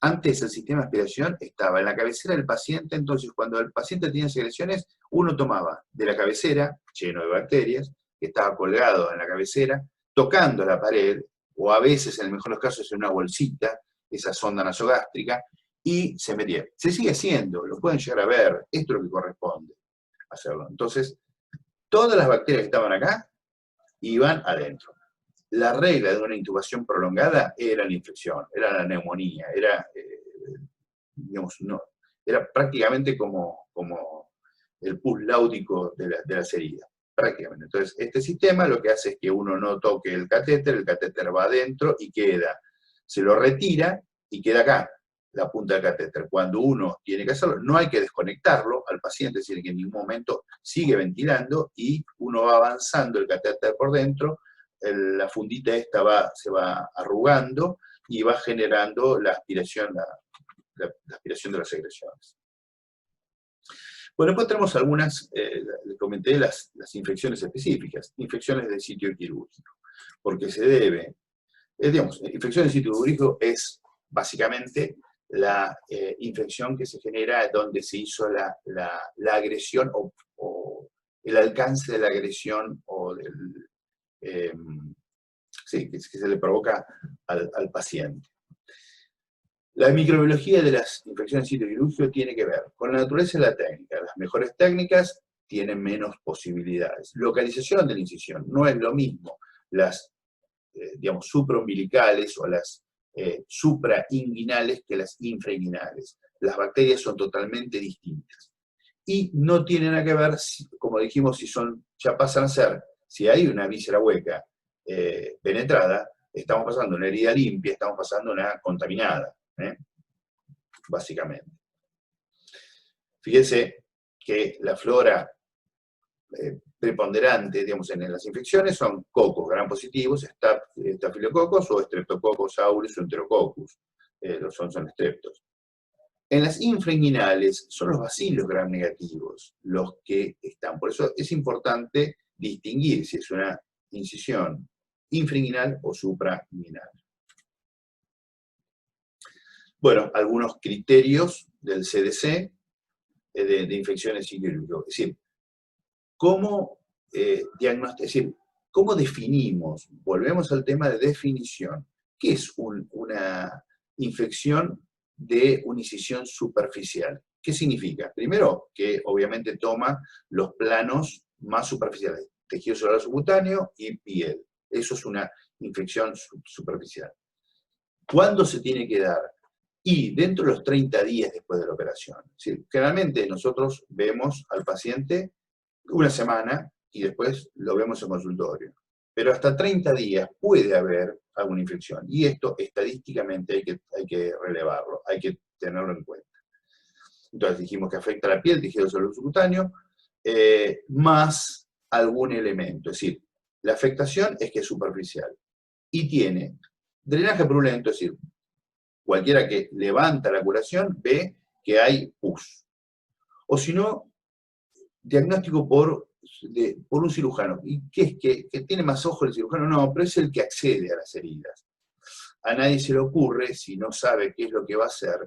antes el sistema de aspiración estaba en la cabecera del paciente, entonces cuando el paciente tenía secreciones, uno tomaba de la cabecera, lleno de bacterias, que estaba colgado en la cabecera, tocando la pared, o a veces, en el mejor de los casos, en una bolsita, esa sonda nasogástrica, y se metía. Se sigue haciendo, lo pueden llegar a ver, esto es lo que corresponde hacerlo. Entonces, todas las bacterias que estaban acá, iban adentro. La regla de una intubación prolongada era la infección, era la neumonía, digamos, era prácticamente como el pus láutico de las heridas, prácticamente. Entonces, este sistema lo que hace es que uno no toque el catéter va adentro y queda, se lo retira y queda acá, la punta del catéter. Cuando uno tiene que hacerlo, no hay que desconectarlo al paciente, es decir, que en ningún momento sigue ventilando y uno va avanzando el catéter por dentro, la fundita esta se va arrugando y va generando la aspiración, la aspiración de las secreciones. Bueno, después tenemos algunas, les comenté las infecciones específicas, infecciones del sitio quirúrgico, porque se debe, digamos, infección del sitio quirúrgico es básicamente la infección que se genera donde se hizo la agresión o el alcance de la agresión o del, sí, que se le provoca al paciente. La microbiología de las infecciones de sitio quirúrgico tiene que ver con la naturaleza de la técnica. Las mejores técnicas tienen menos posibilidades. Localización de la incisión no es lo mismo las, digamos, supraumbilicales o las suprainguinales que las infrainguinales. Las bacterias son totalmente distintas. Y no tienen nada que ver, como dijimos, ya pasan a ser, si hay una víscera hueca penetrada, estamos pasando una herida limpia, estamos pasando una contaminada, básicamente. Fíjense que la flora preponderante, digamos, en las infecciones son cocos gram positivos, estafilococos o streptococcus aureus o enterococcus, son estreptos. En las infrainguinales son los bacilos gram negativos los que están. Por eso es importante distinguir si es una incisión infrainguinal o suprainguinal. Bueno, algunos criterios del CDC de infecciones quirúrgicas. Es decir, ¿cómo ¿cómo definimos? Volvemos al tema de definición. ¿Qué es una infección de una incisión superficial? ¿Qué significa? Primero, que obviamente toma los planos más superficiales, tejido celular subcutáneo y piel. Eso es una infección superficial. ¿Cuándo se tiene que dar? Y dentro de los 30 días después de la operación. Es decir, generalmente nosotros vemos al paciente una semana y después lo vemos en consultorio. Pero hasta 30 días puede haber alguna infección. Y esto estadísticamente hay que relevarlo, hay que tenerlo en cuenta. Entonces dijimos que afecta a la piel, tejido celular subcutáneo, más algún elemento. Es decir, la afectación es que es superficial. Y tiene drenaje purulento, es decir, cualquiera que levanta la curación ve que hay pus. O si no, diagnóstico por un cirujano. ¿Y qué es? ¿Que tiene más ojo el cirujano? No, pero es el que accede a las heridas. A nadie se le ocurre, si no sabe qué es lo que va a hacer,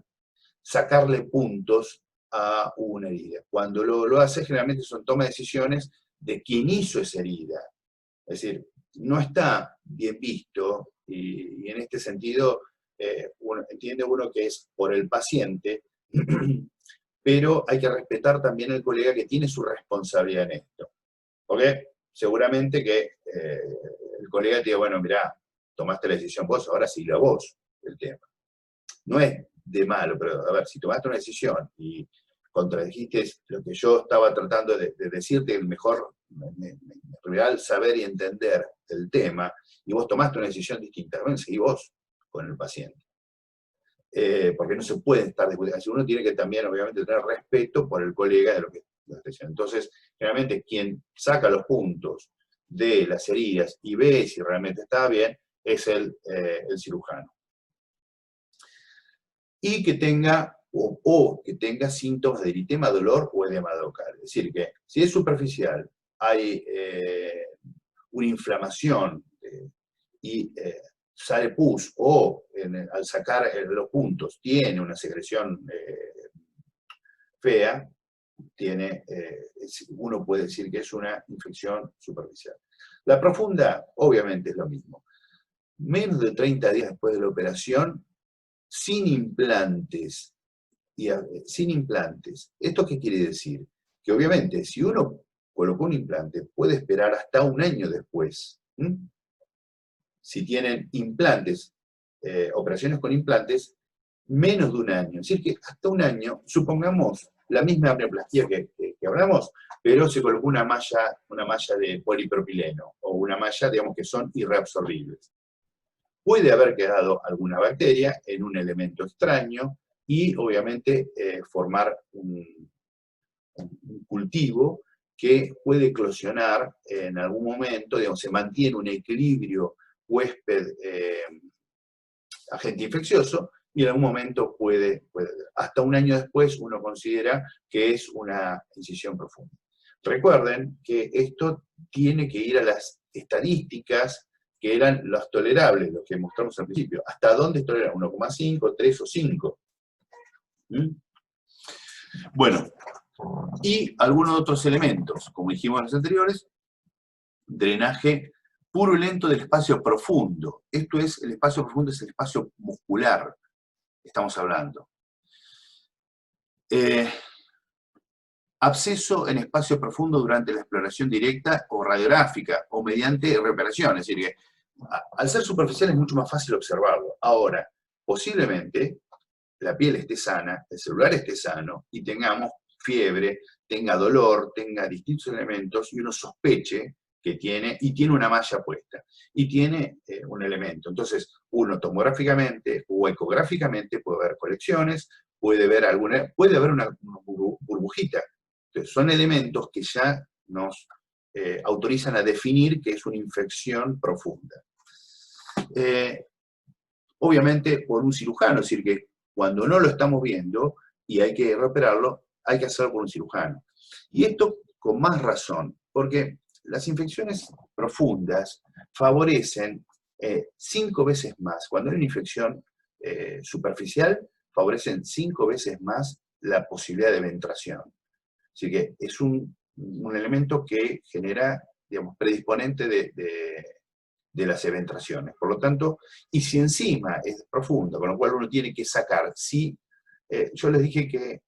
sacarle puntos a una herida. Cuando lo hace, generalmente son toma de decisiones de quién hizo esa herida. Es decir, no está bien visto, y en este sentido entiende uno que es por el paciente, pero hay que respetar también al colega que tiene su responsabilidad en esto. Porque seguramente que el colega te diga, bueno, mirá, tomaste la decisión vos, ahora sigue a vos el tema. No es de malo, pero a ver, si tomaste una decisión y contradijiste lo que yo estaba tratando de decirte, el mejor real saber y entender el tema, y vos tomaste una decisión distinta, bueno, seguí vos con el paciente. Porque no se puede estar discutiendo. Uno tiene que también, obviamente, tener respeto por el colega de lo que está diciendo. Entonces, generalmente, quien saca los puntos de las heridas y ve si realmente está bien, es el cirujano. Y que tenga, o que tenga síntomas de eritema, dolor o edema local. Es decir, que si es superficial, hay una inflamación y sale pus, o al sacar los puntos tiene una secreción fea, uno puede decir que es una infección superficial. La profunda, obviamente, es lo mismo. Menos de 30 días después de la operación, sin implantes. Sin implantes. ¿Esto qué quiere decir? Que obviamente, si uno colocó un implante, puede esperar hasta un año después. Si tienen implantes, operaciones con implantes, menos de un año. Es decir, que hasta un año, supongamos la misma amnioplastia que hablamos, pero se colocó una malla de polipropileno, o una malla, digamos, que son irreabsorbibles. Puede haber quedado alguna bacteria en un elemento extraño y, obviamente, formar un cultivo que puede eclosionar en algún momento, digamos, se mantiene un equilibrio huésped-agente infeccioso, y en algún momento puede, hasta un año después uno considera que es una incisión profunda. Recuerden que esto tiene que ir a las estadísticas que eran los tolerables, los que mostramos al principio. ¿Hasta dónde es tolerable? 1,5, 3 o 5. Bueno, y algunos otros elementos, como dijimos en los anteriores, drenaje purulento del espacio profundo. Esto es, el espacio profundo es el espacio muscular, estamos hablando. Absceso en espacio profundo durante la exploración directa o radiográfica, o mediante reparación, es decir, que al ser superficial es mucho más fácil observarlo. Ahora, posiblemente la piel esté sana, el celular esté sano, y tengamos fiebre, tenga dolor, tenga distintos elementos, y uno sospeche que tiene una malla puesta, y tiene un elemento. Entonces, uno tomográficamente o ecográficamente puede ver colecciones, puede haber una burbujita. Entonces, son elementos que ya nos autorizan a definir que es una infección profunda. Obviamente por un cirujano, es decir, que cuando no lo estamos viendo y hay que reoperarlo, hay que hacerlo por un cirujano. Y esto con más razón, porque las infecciones profundas favorecen 5 veces más, cuando hay una infección superficial, favorecen 5 veces más la posibilidad de ventración. Así que es un elemento que genera, digamos, predisponente de las eventraciones. Por lo tanto, y si encima es profunda, con lo cual uno tiene que sacar, si yo les dije que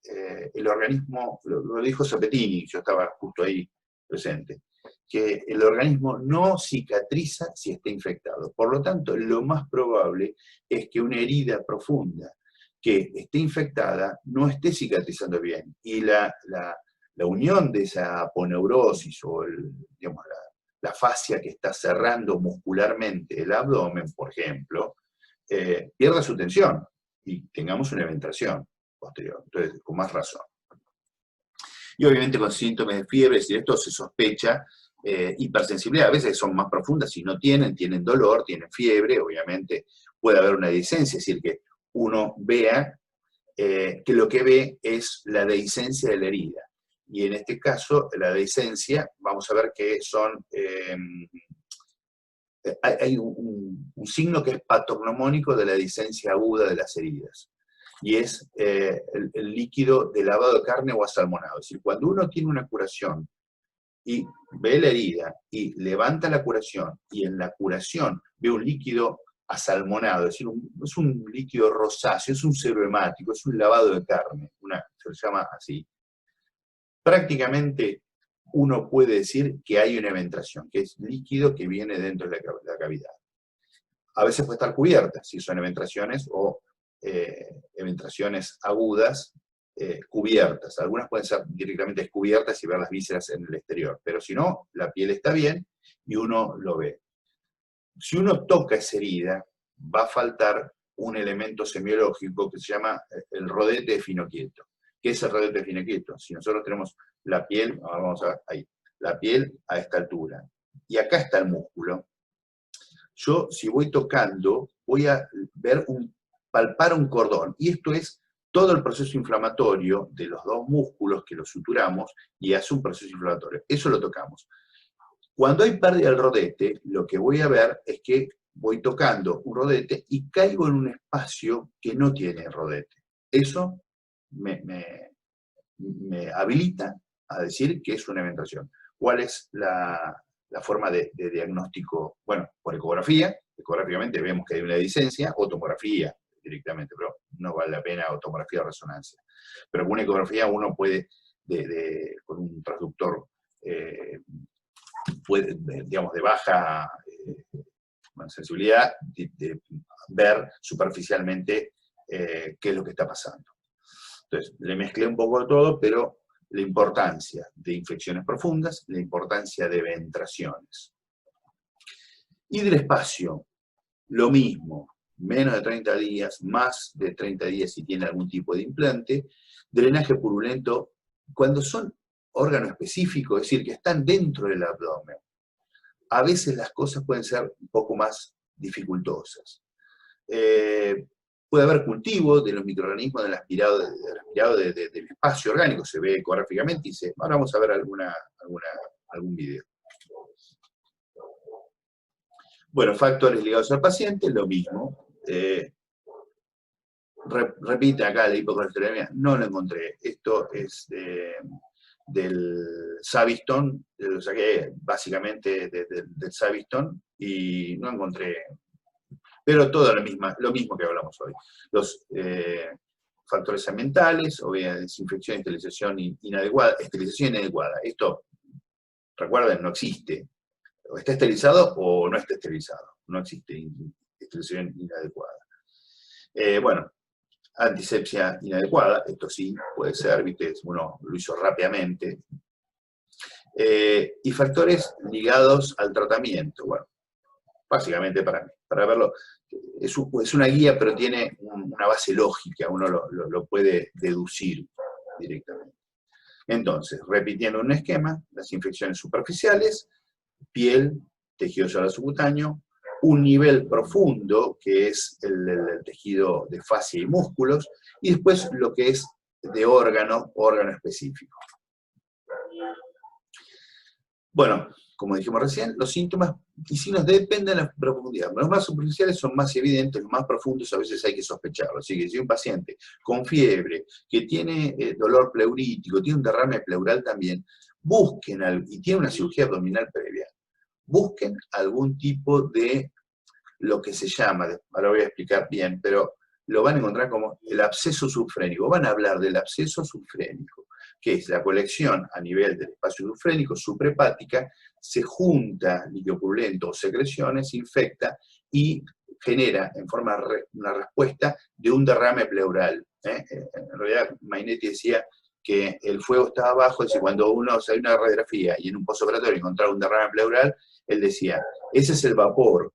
el organismo, lo dijo Sapettini, yo estaba justo ahí presente, que el organismo no cicatriza si está infectado. Por lo tanto, lo más probable es que una herida profunda que esté infectada no esté cicatrizando bien. Y la unión de esa aponeurosis o digamos, la fascia que está cerrando muscularmente el abdomen, por ejemplo, pierda su tensión y tengamos una eventración posterior. Entonces, con más razón. Y obviamente con síntomas de fiebre, si esto se sospecha, hipersensibilidad, a veces son más profundas, si no tienen dolor, tienen fiebre, obviamente puede haber una dehiscencia, es decir, que uno vea que lo que ve es la dehiscencia de la herida. Y en este caso, la dehiscencia, vamos a ver que son, hay un signo que es patognomónico de la dehiscencia aguda de las heridas. Y es el líquido de lavado de carne o asalmonado. Es decir, cuando uno tiene una curación y ve la herida y levanta la curación, y en la curación ve un líquido asalmonado, es decir, es un líquido rosáceo, es un serohemático, es un lavado de carne, se lo llama así. Prácticamente uno puede decir que hay una eventración, que es líquido que viene dentro de la cavidad. A veces puede estar cubierta, si son eventraciones o eventraciones agudas cubiertas. Algunas pueden ser directamente descubiertas y ver las vísceras en el exterior, pero si no, la piel está bien y uno lo ve. Si uno toca esa herida, va a faltar un elemento semiológico que se llama el rodete de finoquieto. ¿Qué es el rodete de finoquieto? Si nosotros tenemos la piel, ahora vamos a ver ahí, la piel a esta altura, y acá está el músculo, yo si voy tocando, voy a palpar un cordón, y esto es todo el proceso inflamatorio de los dos músculos que los suturamos, y hace un proceso inflamatorio. Eso lo tocamos. Cuando hay pérdida del rodete, lo que voy a ver es que voy tocando un rodete y caigo en un espacio que no tiene rodete. Eso me habilita a decir que es una eventración. ¿Cuál es la forma de diagnóstico? Bueno, por ecografía, ecográficamente vemos que hay una dehiscencia, o tomografía directamente, pero no vale la pena o tomografía de resonancia. Pero con una ecografía uno puede, con un transductor, digamos, de baja sensibilidad, de ver superficialmente qué es lo que está pasando. Entonces, le mezclé un poco de todo, pero la importancia de infecciones profundas, la importancia de ventraciones. Y del espacio, lo mismo, menos de 30 días, más de 30 días si tiene algún tipo de implante, drenaje purulento, cuando son órganos específicos, es decir, que están dentro del abdomen. A veces las cosas pueden ser un poco más dificultosas. Puede haber cultivo de los microorganismos del aspirado del espacio orgánico, se ve ecográficamente y ahora vamos a ver algún video. Bueno, factores ligados al paciente, lo mismo. Repite acá la hipocolesterolemia, no lo encontré. Esto es del Savistton, lo saqué básicamente del Savistton y no encontré. Pero todo lo mismo que hablamos hoy. Los factores ambientales, obviamente, desinfección, esterilización inadecuada. Esto, recuerden, no existe. O está esterilizado o no está esterilizado. No existe esterilización inadecuada. Bueno, antisepsia inadecuada, esto sí puede ser, ¿viste? Uno lo hizo rápidamente. Y factores ligados al tratamiento. Bueno, básicamente para verlo, es una guía, pero tiene una base lógica, uno lo puede deducir directamente. Entonces, repitiendo un esquema, las infecciones superficiales, piel, tejido solar subcutáneo, un nivel profundo, que es el tejido de fascia y músculos, y después lo que es de órgano específico. Bueno, como dijimos recién, los síntomas y signos dependen de la profundidad. Los más superficiales son más evidentes, los más profundos a veces hay que sospecharlo. Así que si un paciente con fiebre, que tiene dolor pleurítico, tiene un derrame pleural también, busquen, y tiene una cirugía abdominal previa, busquen algún tipo de lo que se llama, ahora voy a explicar bien, pero lo van a encontrar como el absceso subfrénico. Van a hablar del absceso subfrénico, que es la colección a nivel del espacio subfrénico, suprahepática, se junta líquido purulento o secreciones, infecta y genera en forma una respuesta de un derrame pleural. En realidad, Mainetti decía que el fuego estaba abajo, es decir, cuando uno hace una radiografía y en un postoperatorio encontraba un derrame pleural, él decía, ese es el vapor,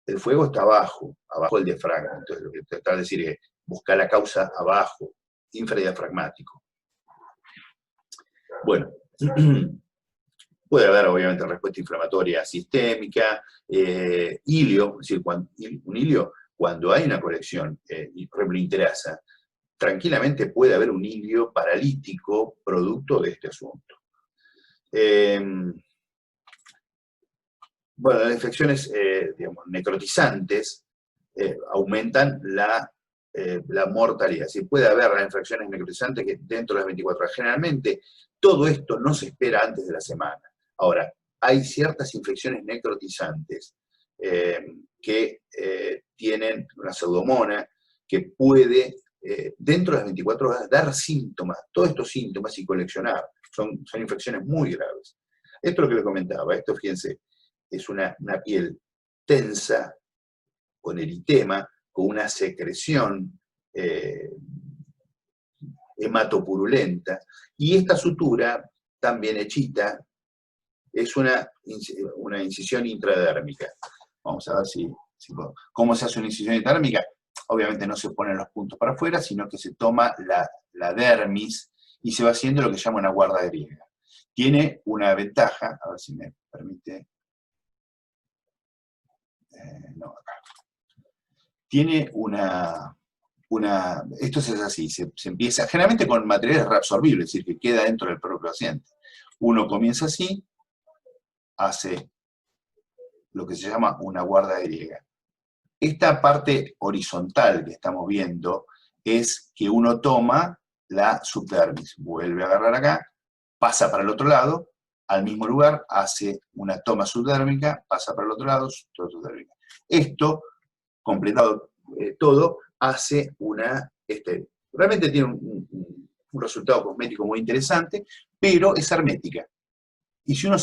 el fuego está abajo del diafragma. Entonces, lo que tratar de decir es buscar la causa abajo, infradiafragmático. Bueno, puede haber obviamente respuesta inflamatoria sistémica, hilio, es decir, un hilio, cuando hay una colección interasa, tranquilamente puede haber un hilio paralítico producto de este asunto. Bueno, las infecciones digamos, necrotizantes aumentan la mortalidad. Si puede haber las infecciones necrotizantes que dentro de las 24 horas. Generalmente, todo esto no se espera antes de la semana. Ahora, hay ciertas infecciones necrotizantes que tienen una pseudomonas que puede, dentro de las 24 horas, dar síntomas, todos estos síntomas y coleccionar. Son infecciones muy graves. Esto es lo que les comentaba. Esto, fíjense, es una piel tensa, con eritema, con una secreción hematopurulenta, y esta sutura, también hechita, es una incisión intradérmica. Vamos a ver cómo se hace una incisión intradérmica. Obviamente no se ponen los puntos para afuera, sino que se toma la dermis y se va haciendo lo que se llama una guarda griega. Tiene una ventaja, a ver si me permite. No, acá. Tiene esto es así, se empieza, generalmente con materiales reabsorbibles, es decir, que queda dentro del propio paciente. Uno comienza así, hace lo que se llama una guarda griega. Esta parte horizontal que estamos viendo es que uno toma la subdermis, vuelve a agarrar acá, pasa para el otro lado, al mismo lugar, hace una toma subdérmica, pasa para el otro lado, toma subdérmica. Esto, completado todo, hace realmente tiene un resultado cosmético muy interesante, pero es hermética. Y si uno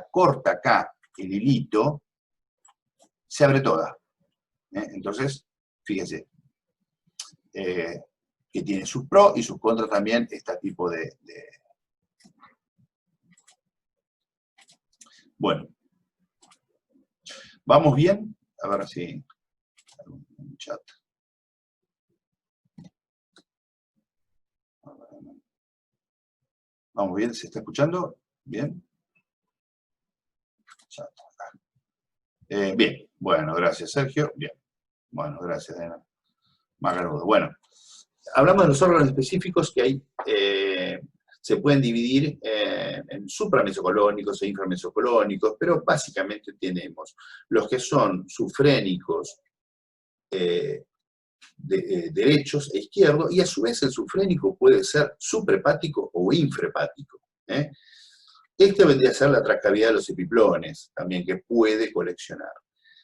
corta acá el hilito, se abre toda. Entonces, fíjense, que tiene sus pros y sus contras también este tipo de... Bueno, ¿vamos bien? A ver si... un chat. ¿Vamos bien? ¿Se está escuchando? ¿Bien? Chat. Bien, bueno, gracias Sergio. Bien, bueno, gracias Diana. Magarudo. Bueno, hablamos de los órganos específicos que hay, se pueden dividir en supramesocolónicos e inframesocolónicos, pero básicamente tenemos los que son sufrénicos, derechos e izquierdos, y a su vez el sufrénico puede ser suprahepático o infrahepático. Este vendría a ser la tracavidad de los epiplones, también que puede coleccionar.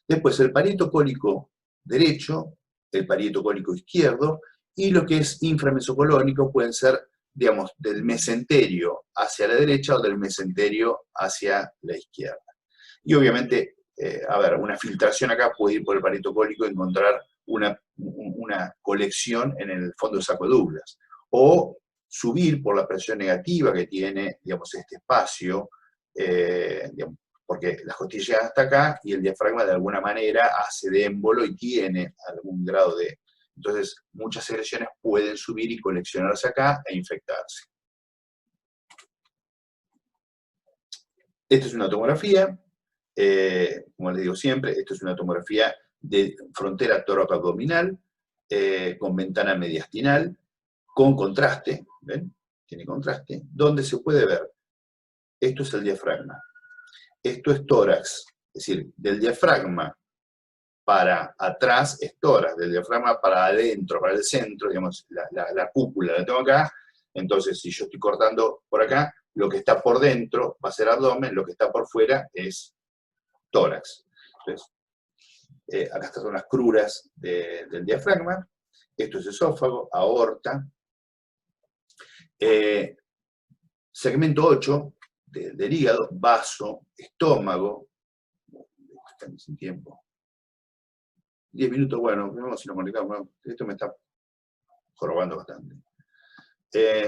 Después el parieto cólico derecho, el parieto cólico izquierdo, y lo que es inframesocolónico pueden ser, digamos, del mesenterio hacia la derecha o del mesenterio hacia la izquierda. Y obviamente, a ver, una filtración acá puede ir por el parieto cólico y encontrar una colección en el fondo del saco de Douglas. O subir por la presión negativa que tiene, digamos, este espacio, digamos, porque la costilla llega hasta acá y el diafragma de alguna manera hace de émbolo y tiene algún grado de... Entonces, muchas secreciones pueden subir y coleccionarse acá e infectarse. Esta es una tomografía, como les digo siempre, esto es una tomografía de frontera tóraco-abdominal, con ventana mediastinal, con contraste, ¿ven? Tiene contraste, donde se puede ver, esto es el diafragma, esto es tórax, es decir, del diafragma para atrás es tórax, del diafragma para adentro, para el centro, digamos, la cúpula la tengo acá, entonces si yo estoy cortando por acá, lo que está por dentro va a ser abdomen, lo que está por fuera es tórax. Entonces, acá estas son las cruras del diafragma, esto es esófago, aorta, segmento 8 del hígado, vaso, estómago, están sin tiempo. 10 minutos, bueno, vemos si nos comunicamos. Esto me está jorobando bastante.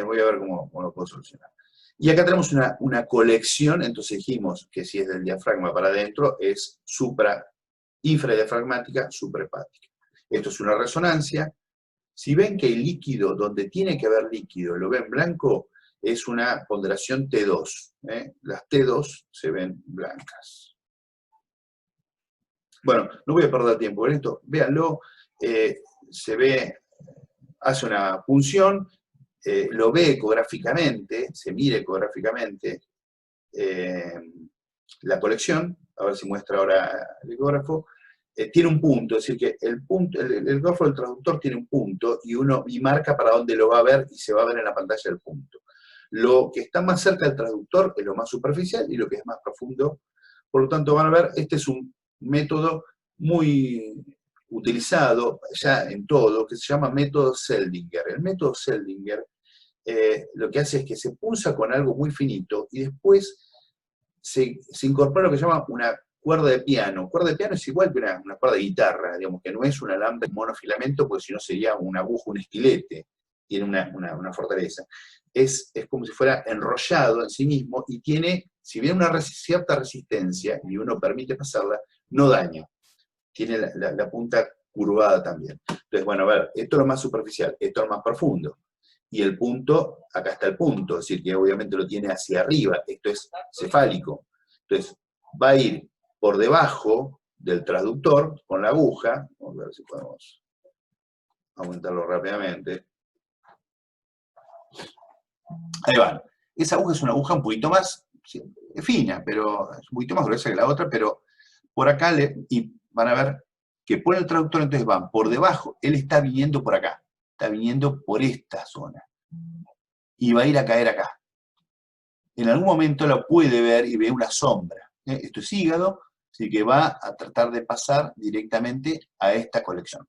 Voy a ver cómo lo puedo solucionar. Y acá tenemos una colección, entonces dijimos que si es del diafragma para adentro, es infradiafragmática, suprahepática. Esto es una resonancia. Si ven que el líquido, donde tiene que haber líquido, lo ven blanco, es una ponderación T2. Las T2 se ven blancas. Bueno, no voy a perder tiempo en esto, véanlo, se ve, hace una punción, lo ve ecográficamente, se mira ecográficamente la colección, a ver si muestra ahora el ecógrafo, tiene un punto, es decir, que el ecógrafo del traductor tiene un punto y marca para dónde lo va a ver y se va a ver en la pantalla el punto. Lo que está más cerca del traductor es lo más superficial y lo que es más profundo, por lo tanto van a ver, este es un método muy utilizado ya en todo, que se llama método Seldinger. El método Seldinger lo que hace es que se punza con algo muy finito y después se incorpora lo que se llama una cuerda de piano. Cuerda de piano es igual que una cuerda de guitarra, digamos, que no es un alambre monofilamento, porque si no sería una aguja, un estilete, tiene una fortaleza. Es como si fuera enrollado en sí mismo y tiene, si bien una cierta resistencia, y uno permite pasarla, no daña. Tiene la punta curvada también. Entonces, bueno, a ver, esto es lo más superficial, esto es lo más profundo. Y el punto, acá está el punto, es decir, que obviamente lo tiene hacia arriba, esto es cefálico. Entonces, va a ir por debajo del transductor con la aguja, vamos a ver si podemos aumentarlo rápidamente. Ahí van. Esa aguja es una aguja un poquito más fina, pero es un poquito más gruesa que la otra, pero por acá, y van a ver que por el traductor entonces van por debajo, él está viniendo por acá, está viniendo por esta zona, y va a ir a caer acá. En algún momento lo puede ver y ve una sombra. Esto es hígado, así que va a tratar de pasar directamente a esta colección.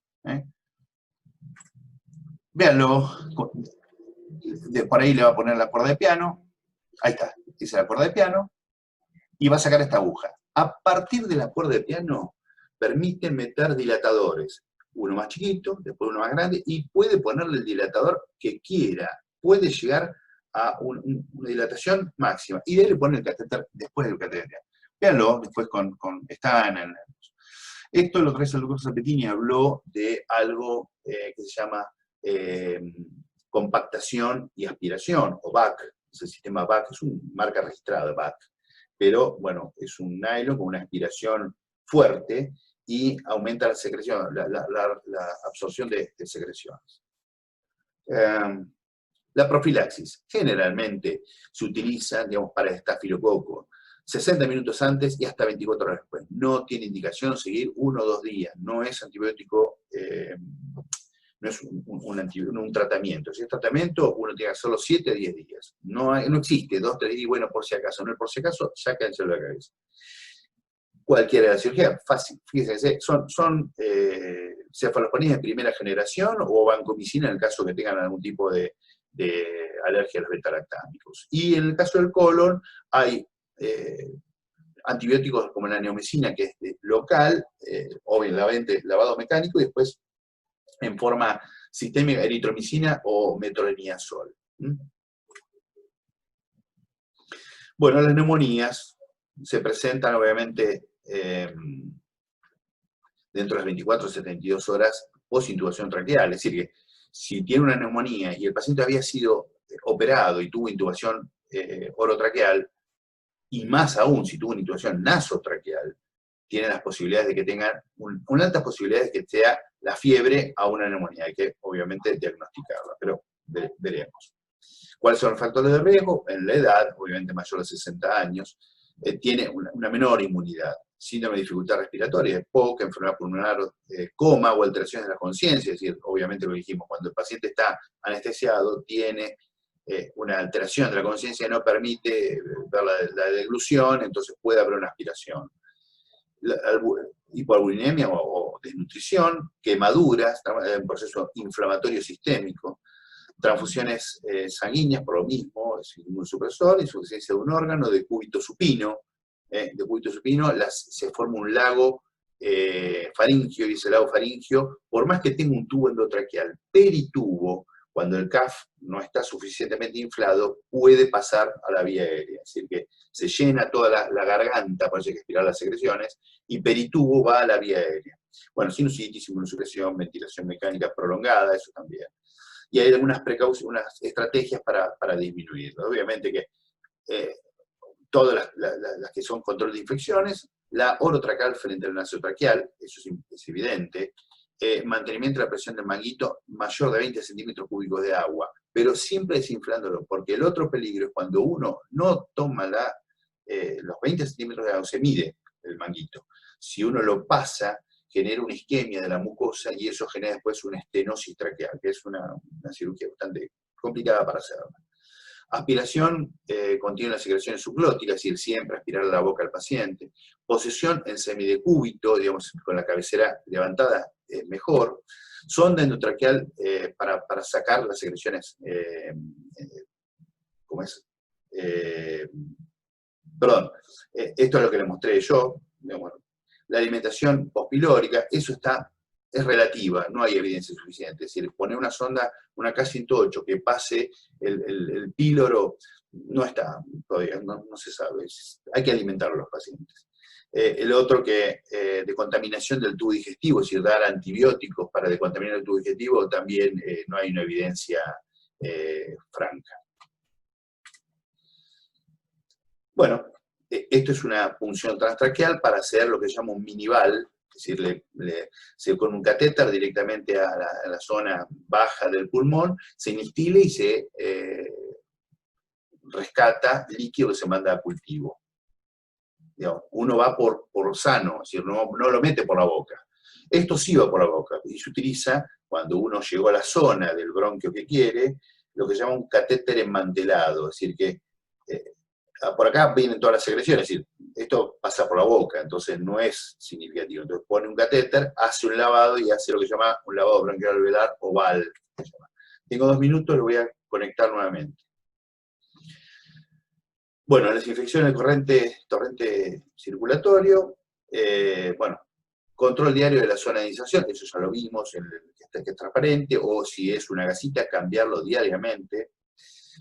Véanlo, por ahí le va a poner la cuerda de piano, ahí está, esa es la cuerda de piano, y va a sacar esta aguja. A partir de la cuerda de piano, permite meter dilatadores, uno más chiquito, después uno más grande, y puede ponerle el dilatador que quiera, puede llegar a una dilatación máxima, y de ahí le pone el catéter después del catéter. Véanlo, después está en el... Esto lo trae el doctor Zappettini, habló de algo que se llama compactación y aspiración, o BAC, es el sistema BAC, es una marca registrada de BAC, pero bueno, es un nylon con una aspiración fuerte y aumenta la secreción, la absorción de secreciones. La profilaxis generalmente se utiliza, digamos, para el estafilococo 60 minutos antes y hasta 24 horas después. No tiene indicación seguir 1 o 2 días, no es antibiótico, no es un tratamiento. Si es tratamiento, uno tiene que hacerlo 7 a 10 días. No existe 2 o 3 días, bueno, por si acaso. No es por si acaso, sáquenselo de la cabeza. Cualquiera de la cirugía, fácil. Fíjense, son cefaloponías de primera generación o vancomicina en el caso que tengan algún tipo de alergia a los beta-lactámicos. Y en el caso del colon hay antibióticos como la neomicina, que es local, obviamente lavado mecánico, y después en forma sistémica eritromicina o metronidazol. Bueno, las neumonías se presentan obviamente dentro de las 24 o 72 horas post-intubación traqueal, es decir, que si tiene una neumonía y el paciente había sido operado y tuvo intubación orotraqueal, y más aún si tuvo una intubación nasotraqueal, tienen las posibilidades de que tengan, una altas posibilidades de que sea la fiebre a una neumonía. Hay que, obviamente, diagnosticarla, pero veremos. ¿Cuáles son los factores de riesgo? En la edad, obviamente mayor de 60 años, tiene una menor inmunidad. Síndrome de dificultad respiratoria, EPOC, enfermedad pulmonar, coma o alteraciones de la conciencia, es decir, obviamente lo dijimos, cuando el paciente está anestesiado, tiene una alteración de la conciencia que no permite ver la deglución, entonces puede haber una aspiración. Hipoalbuminemia o desnutrición, quemaduras, un proceso inflamatorio sistémico, transfusiones sanguíneas por lo mismo, es inmunosupresor, insuficiencia de un órgano, de cúbito supino, se forma un lago faringio, y ese lago faringio, por más que tenga un tubo endotraqueal peritubo, cuando el CAF no está suficientemente inflado, puede pasar a la vía aérea. Es decir, que se llena toda la garganta, para que expirar las secreciones, y peritubo va a la vía aérea. Bueno, sinusitis, inmunosupresión, ventilación mecánica prolongada, eso también. Y hay algunas unas estrategias para disminuirlo. Obviamente que todas las que son control de infecciones, la orotracal frente al nasotraqueal, eso es evidente, mantenimiento de la presión del manguito mayor de 20 centímetros cúbicos de agua, pero siempre desinflándolo, porque el otro peligro es cuando uno no toma los 20 centímetros de agua, se mide el manguito. Si uno lo pasa, genera una isquemia de la mucosa y eso genera después una estenosis traqueal, que es una cirugía bastante complicada para hacerla. Aspiración contiene las secreciones subglóticas, es decir, siempre aspirar a la boca al paciente. Posesión en semidecúbito, digamos, con la cabecera levantada, es mejor. Sonda endotraqueal para sacar las secreciones, ¿cómo es? Perdón, esto es lo que le mostré yo. Digamos, la alimentación pospilórica, eso es relativa, no hay evidencia suficiente. Es decir, poner una sonda, una K108 que pase el píloro, no está todavía, no se sabe. Hay que alimentar a los pacientes. El otro de contaminación del tubo digestivo, es decir, dar antibióticos para decontaminar el tubo digestivo, también no hay una evidencia franca. Bueno, esto es una punción transtraqueal para hacer lo que se llama un minival, es decir, con un catéter directamente a la zona baja del pulmón, se instila y se rescata líquido que se manda a cultivo. Digamos, uno va por sano, es decir, no lo mete por la boca. Esto sí va por la boca, y se utiliza cuando uno llegó a la zona del bronquio que quiere, lo que se llama un catéter enmantelado, es decir, que por acá vienen todas las secreciones, es decir, esto pasa por la boca, entonces no es significativo. Entonces pone un catéter, hace un lavado y hace lo que se llama un lavado bronquial alveolar oval. Tengo 2 minutos, lo voy a conectar nuevamente. Bueno, las infecciones de torrente circulatorio, bueno, control diario de la zona de iniciación, eso ya lo vimos, que es transparente, o si es una gasita, cambiarlo diariamente.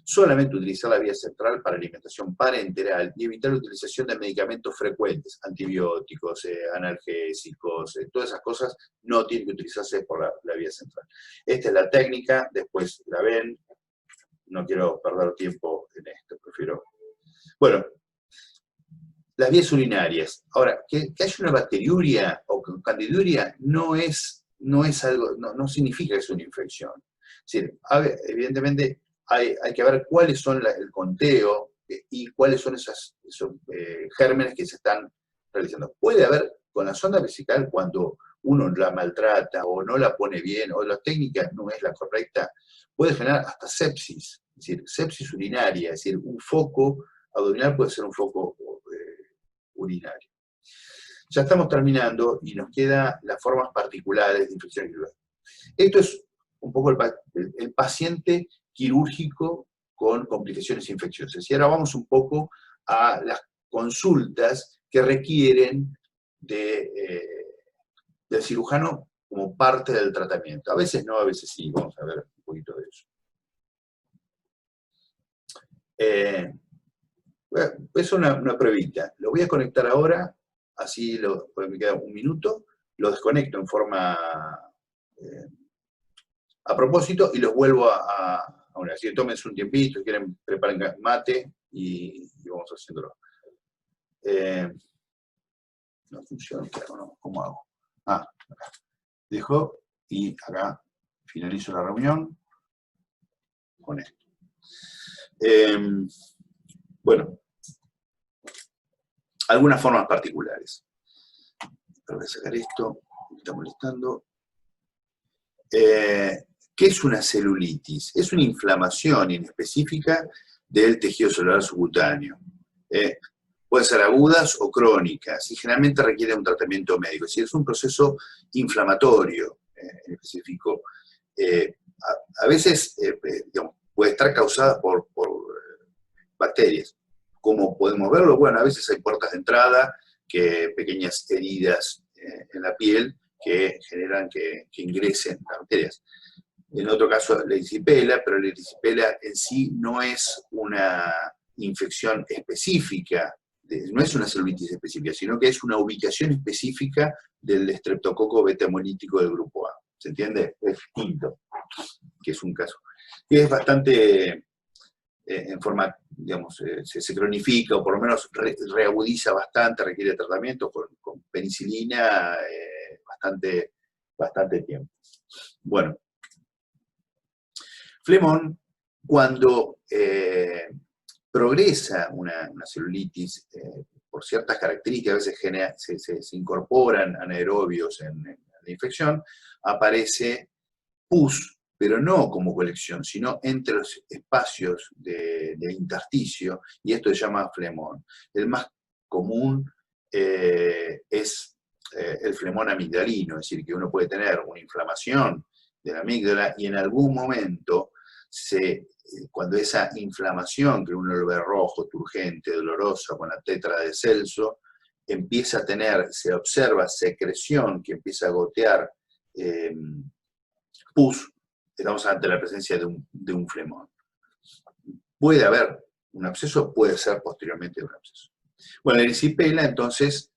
Solamente utilizar la vía central para alimentación parenteral y evitar la utilización de medicamentos frecuentes, antibióticos, analgésicos, todas esas cosas no tienen que utilizarse por la vía central. Esta es la técnica, después la ven, no quiero perder tiempo en esto, prefiero... Bueno, las vías urinarias. Ahora, que haya una bacteriuria o candiduria no algo, no significa que es una infección. Es decir, evidentemente hay que ver cuáles son el conteo y cuáles son esos gérmenes que se están realizando. Puede haber, con la sonda vesical, cuando uno la maltrata o no la pone bien o la técnica no es la correcta, puede generar hasta sepsis, es decir, sepsis urinaria, es decir, un foco abdominal puede ser un foco urinario. Ya estamos terminando y nos quedan las formas particulares de infección quirúrgica. Esto es un poco el paciente quirúrgico con complicaciones infecciosas. Y ahora vamos un poco a las consultas que requieren del cirujano como parte del tratamiento. A veces no, a veces sí. Vamos a ver un poquito de eso. Es una pruebita. Lo voy a conectar ahora, así porque me queda 1 minuto. Lo desconecto en forma a propósito y los vuelvo a una. Así que tómense un tiempito, si quieren preparen mate y vamos haciéndolo. no funciona, ¿no? ¿Cómo hago? Ah, acá. Dejo y acá finalizo la reunión con esto. Bueno, algunas formas particulares. Voy a sacar esto, me está molestando. ¿Qué es una celulitis? Es una inflamación inespecífica del tejido celular subcutáneo. Pueden ser agudas o crónicas y generalmente requiere un tratamiento médico. Es decir, es un proceso inflamatorio en específico. A veces digamos, puede estar causada por bacterias. ¿Cómo podemos verlo? Bueno, a veces hay puertas de entrada, pequeñas heridas en la piel que generan que ingresen las bacterias. En otro caso, la erisipela, pero la erisipela en sí no es una infección específica, no es una celulitis específica, sino que es una ubicación específica del estreptococo beta-hemolítico del grupo A. ¿Se entiende? Es distinto, que es un caso. Y es bastante, en forma, digamos, se cronifica, o por lo menos reagudiza bastante, requiere tratamiento con penicilina bastante tiempo. Bueno. Flemón, cuando progresa una celulitis por ciertas características, a veces se incorporan anaerobios en la infección, aparece pus, pero no como colección, sino entre los espacios de intersticio, y esto se llama flemón. El más común es el flemón amigdalino, es decir, que uno puede tener una inflamación de la amígdala y en algún momento, cuando esa inflamación, que uno lo ve rojo, turgente, dolorosa, con la tetra de Celso, empieza a tener, se observa secreción que empieza a gotear pus, estamos ante la presencia de un flemón. Puede haber un absceso, puede ser posteriormente un absceso. Bueno, la erisipela, entonces,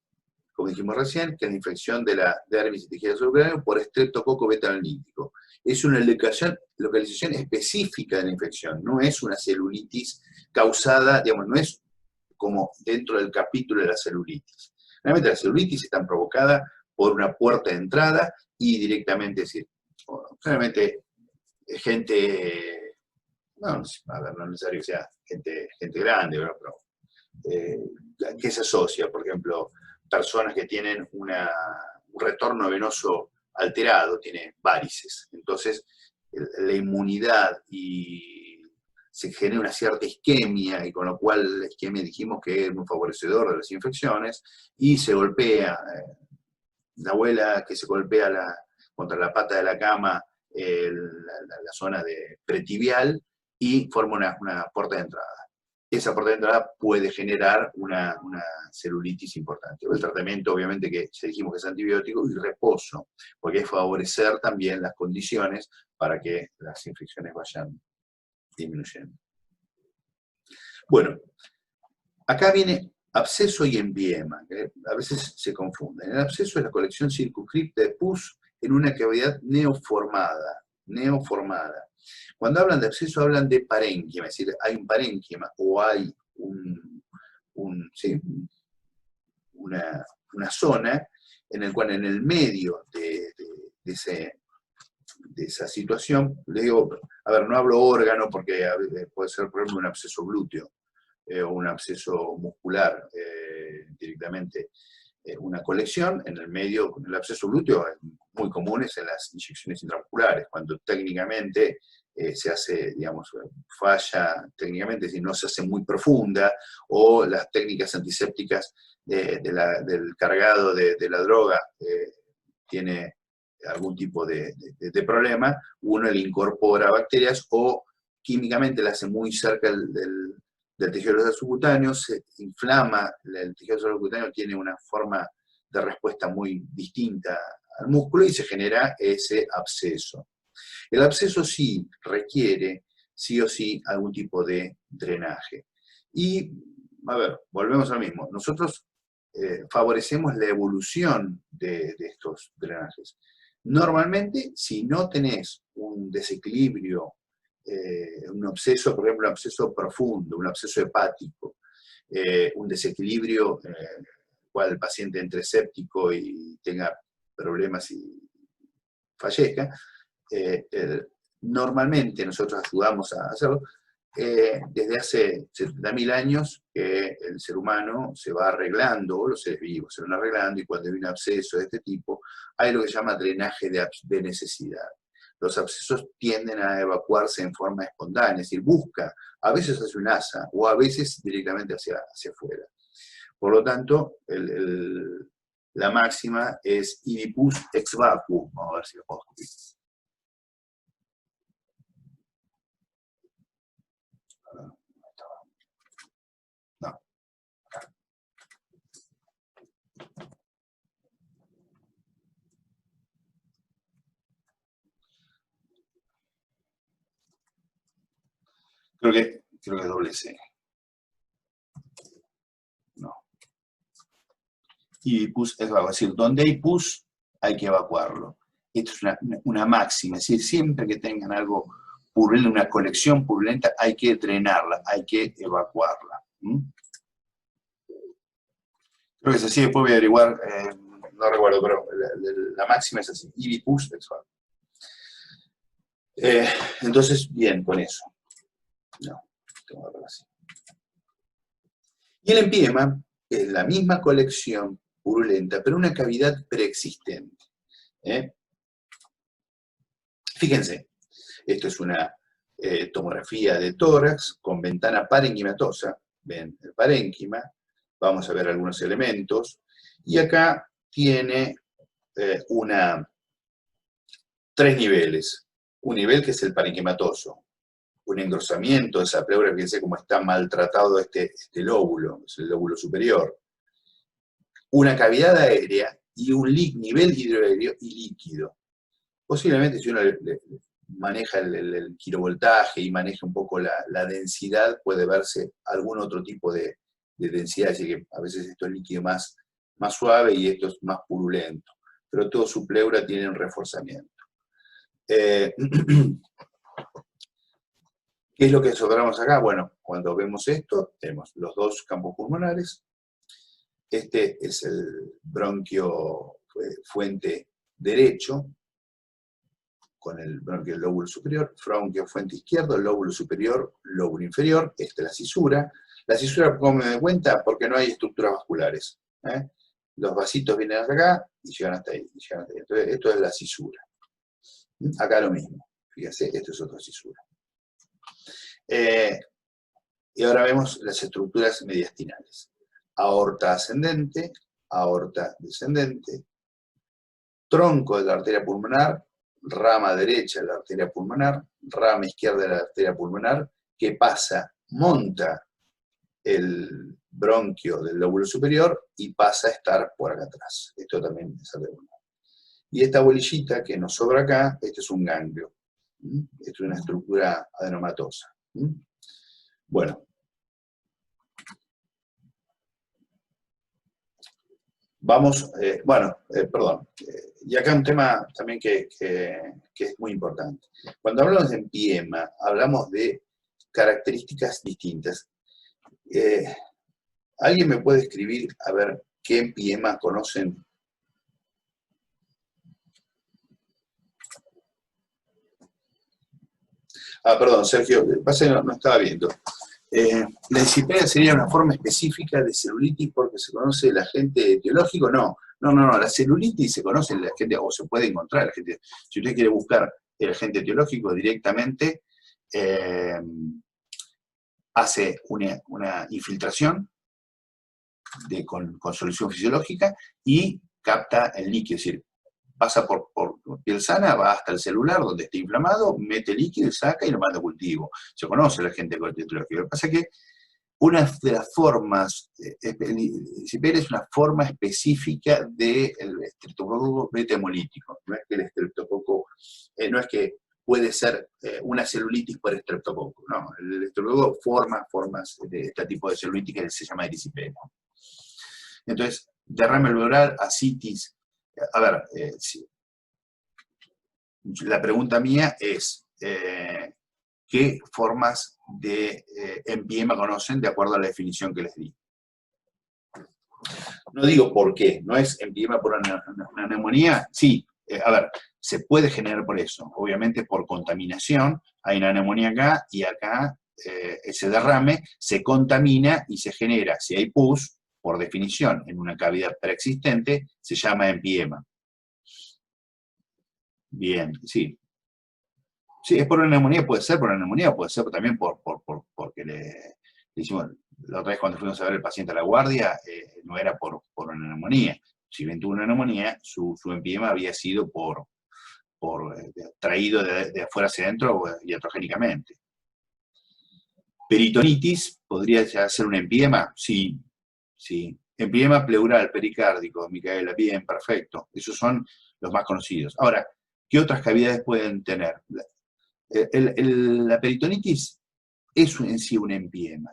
como dijimos recién, que es la infección de la dermis y tejido celular por estreptococo beta-hemolítico. Es una localización específica de la infección, no es una celulitis causada, digamos, no es como dentro del capítulo de la celulitis. Realmente las celulitis están provocadas por una puerta de entrada y directamente, es decir, realmente gente, no es necesario que sea gente grande, pero que se asocia, por ejemplo, personas que tienen un retorno venoso alterado, tiene varices. Entonces, la inmunidad y se genera una cierta isquemia, y con lo cual la isquemia dijimos que es un favorecedor de las infecciones, y se golpea, la abuela que se golpea contra la pata de la cama, la zona de pretibial, y forma una puerta de entrada. Esa puerta de entrada puede generar una celulitis importante. El tratamiento, obviamente, que ya dijimos que es antibiótico, y reposo, porque es favorecer también las condiciones para que las infecciones vayan disminuyendo. Bueno, acá viene absceso y empiema, que a veces se confunden. El absceso es la colección circunscripta de pus en una cavidad neoformada. Cuando hablan de absceso hablan de parénquima, es decir, hay un parénquima o hay una zona en el cual en el medio de esa situación, le digo, a ver, no hablo órgano porque puede ser, por ejemplo, un absceso glúteo o un absceso muscular directamente. Una colección en el medio, el absceso glúteo es muy común en las inyecciones intramusculares, cuando técnicamente se hace, digamos, falla técnicamente, si no se hace muy profunda, o las técnicas antisépticas del cargado de la droga tiene algún tipo de problema, uno le incorpora bacterias o químicamente la hace muy cerca del tejido celular subcutáneo, se inflama, el tejido celular subcutáneo tiene una forma de respuesta muy distinta al músculo y se genera ese absceso. El absceso sí requiere, sí o sí, algún tipo de drenaje. Y, a ver, volvemos al mismo. Nosotros favorecemos la evolución de estos drenajes. Normalmente, si no tenés un desequilibrio, un absceso, por ejemplo, un absceso profundo, un absceso hepático, un desequilibrio, cual el paciente entre séptico y tenga problemas y fallezca, normalmente nosotros ayudamos a hacerlo. Desde hace 70.000 años que el ser humano se va arreglando, o los seres vivos se van arreglando, y cuando hay un absceso de este tipo, hay lo que se llama drenaje de necesidad. Los abscesos tienden a evacuarse en forma espontánea, es decir, busca, a veces hacia un asa, o a veces directamente hacia afuera. Por lo tanto, la máxima es Oedipus ex vacuum. Vamos a ver si lo puedo escribir. No. Creo que doble C. No. Oedipus ex vacuum. Es decir, donde hay pus, hay que evacuarlo. Esto es una máxima. Es decir, siempre que tengan algo purulento, una colección purulenta, hay que drenarla, hay que evacuarla. Creo que es así, después voy a averiguar, no recuerdo, pero la máxima es así, Oedipus ex vacuum. Entonces, bien, con eso. No, tengo que verlo así. Y el empiema es la misma colección purulenta, pero una cavidad preexistente. Fíjense, esto es una tomografía de tórax con ventana parenquimatosa. Ven el parénquima, vamos a ver algunos elementos, y acá tiene tres niveles. Un nivel que es el parenquimatoso, un engrosamiento de esa pleura, fíjense cómo está maltratado este lóbulo, es el lóbulo superior. Una cavidad aérea y un nivel hidroaéreo y líquido. Posiblemente si uno maneja el kilovoltaje y maneja un poco la densidad, puede verse algún otro tipo de densidad, así que a veces esto es líquido más suave y esto es más purulento, pero todo su pleura tiene un reforzamiento. ¿Qué es lo que observamos acá? Bueno, cuando vemos esto, tenemos los dos campos pulmonares. Este es el bronquio fuente derecho, con el bronquio del lóbulo superior, bronquio fuente izquierdo, lóbulo superior, lóbulo inferior, esta es la cisura. La cisura, ¿cómo me doy cuenta? Porque no hay estructuras vasculares. Los vasitos vienen hasta acá y llegan hasta ahí. Entonces, esto es la cisura. Acá lo mismo. Fíjense, esto es otra cisura. Y ahora vemos las estructuras mediastinales. Aorta ascendente, aorta descendente, tronco de la arteria pulmonar, rama derecha de la arteria pulmonar, rama izquierda de la arteria pulmonar, que pasa, monta el bronquio del lóbulo superior y pasa a estar por acá atrás. Esto también es algo. Y esta bolillita que nos sobra acá, este es un ganglio. Esto es una estructura adenomatosa. Bueno. Vamos, perdón. Y acá un tema también que es muy importante. Cuando hablamos de empiema, hablamos de características distintas. ¿Alguien me puede escribir a ver qué empiema conocen? Perdón, Sergio, pasa que no estaba viendo. ¿La disciplina sería una forma específica de celulitis porque se conoce el agente etiológico? No, la celulitis se conoce el agente, o se puede encontrar el agente. Si usted quiere buscar el agente etiológico directamente, hace una infiltración con solución fisiológica y capta el líquido, es decir, pasa por piel sana, va hasta el celular donde está inflamado, mete líquido y saca y lo manda a cultivo. Se conoce el agente etiológico. Lo que pasa es que una de las formas, CPR es una forma específica del estreptococo beta hemolítico. No es que el estreptococo, no es que puede ser una celulitis por estreptococo, no. El estreptococo forma formas de este tipo de celulitis que se llama erisipela. Entonces, derrame alveolar, ascitis. A ver, sí. La pregunta mía es, qué formas de empiema conocen de acuerdo a la definición que les di. No digo por qué, no es empiema por una neumonía, sí, a ver, se puede generar por eso, obviamente por contaminación, hay una neumonía acá y acá ese derrame se contamina y se genera, si hay pus, por definición, en una cavidad preexistente, se llama empiema. Bien, sí. Sí, es por una neumonía, puede ser por una neumonía, puede ser también porque le hicimos, la otra vez cuando fuimos a ver al paciente a la guardia, no era por una neumonía. Si bien tuvo una neumonía, su empiema había sido traído de afuera hacia adentro iatrogénicamente. Peritonitis, ¿podría ser un empiema? Sí, sí. Empiema pleural, pericárdico, Micaela, bien, perfecto. Esos son los más conocidos. Ahora, ¿qué otras cavidades pueden tener? La peritonitis es en sí un empiema.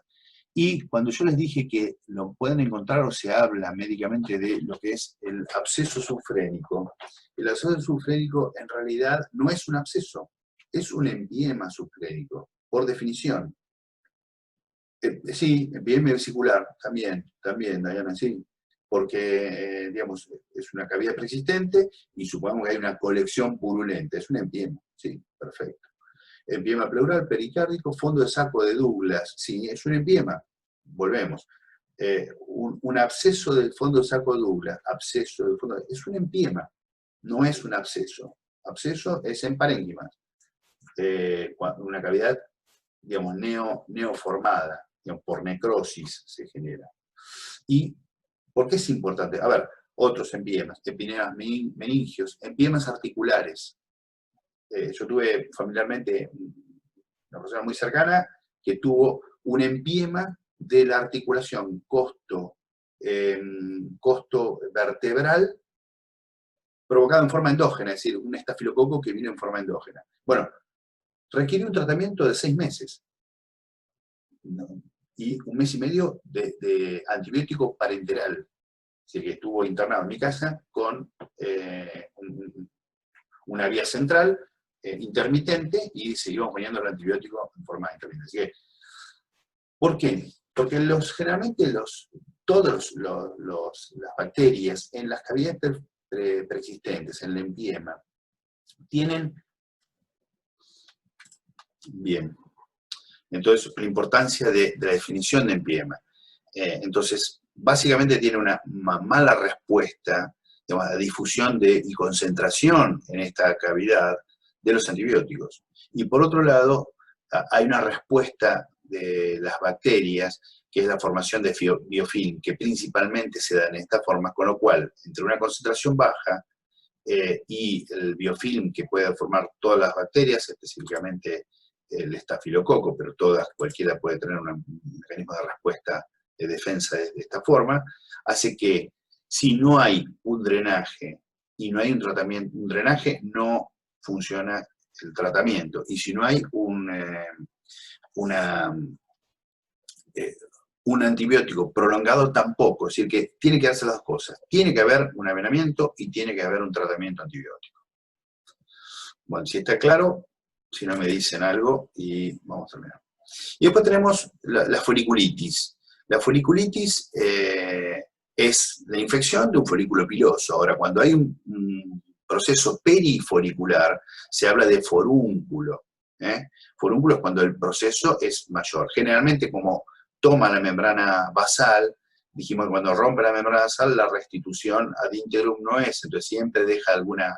Y cuando yo les dije que lo pueden encontrar o se habla médicamente de lo que es el absceso subfrénico, el absceso subfrénico en realidad no es un absceso, es un empiema subfrénico, por definición. Sí, empiema vesicular, también, Diana, sí. Porque, digamos, es una cavidad preexistente y supongamos que hay una colección purulenta, es un empiema, sí, perfecto. Empiema pleural, pericárdico, fondo de saco de Douglas, sí, es un empiema, volvemos. Un absceso del fondo de saco de Douglas, absceso del fondo, es un empiema, no es un absceso. Absceso es en parénquimas, una cavidad, digamos, neoformada, digamos, por necrosis se genera. ¿Y por qué es importante? A ver, otros empiemas meningios, empiemas articulares. Yo tuve familiarmente una persona muy cercana que tuvo un empiema de la articulación costo vertebral provocado en forma endógena, es decir, un estafilococo que vino en forma endógena. Bueno, requiere un tratamiento de 6 meses, ¿no? Y 1 mes y medio de antibiótico parenteral, es decir, que estuvo internado en mi casa con una vía central intermitente y seguimos poniendo el antibiótico en forma intermitente. Así que, ¿por qué? Porque generalmente todas las bacterias en las cavidades preexistentes, en el empiema, tienen, bien, entonces la importancia de la definición de empiema. Entonces, básicamente tiene una mala respuesta, digamos, a difusión y concentración en esta cavidad de los antibióticos. Y por otro lado, hay una respuesta de las bacterias, que es la formación de biofilm, que principalmente se da en esta forma, con lo cual, entre una concentración baja y el biofilm que puede formar todas las bacterias, específicamente el estafilococo, pero cualquiera puede tener un mecanismo de respuesta de defensa de esta forma, hace que si no hay un drenaje y no hay un tratamiento, un drenaje no funciona el tratamiento, y si no hay un antibiótico prolongado tampoco, es decir, que tiene que hacer las dos cosas, tiene que haber un avenamiento y tiene que haber un tratamiento antibiótico. Bueno, si está claro, si no me dicen algo y vamos a terminar. Y después tenemos la foliculitis. La foliculitis es la infección de un folículo piloso. Ahora, cuando hay un proceso perifolicular, se habla de forúnculo. Forúnculo es cuando el proceso es mayor. Generalmente, como toma la membrana basal, dijimos que cuando rompe la membrana basal, la restitución ad integrum no es, entonces siempre deja alguna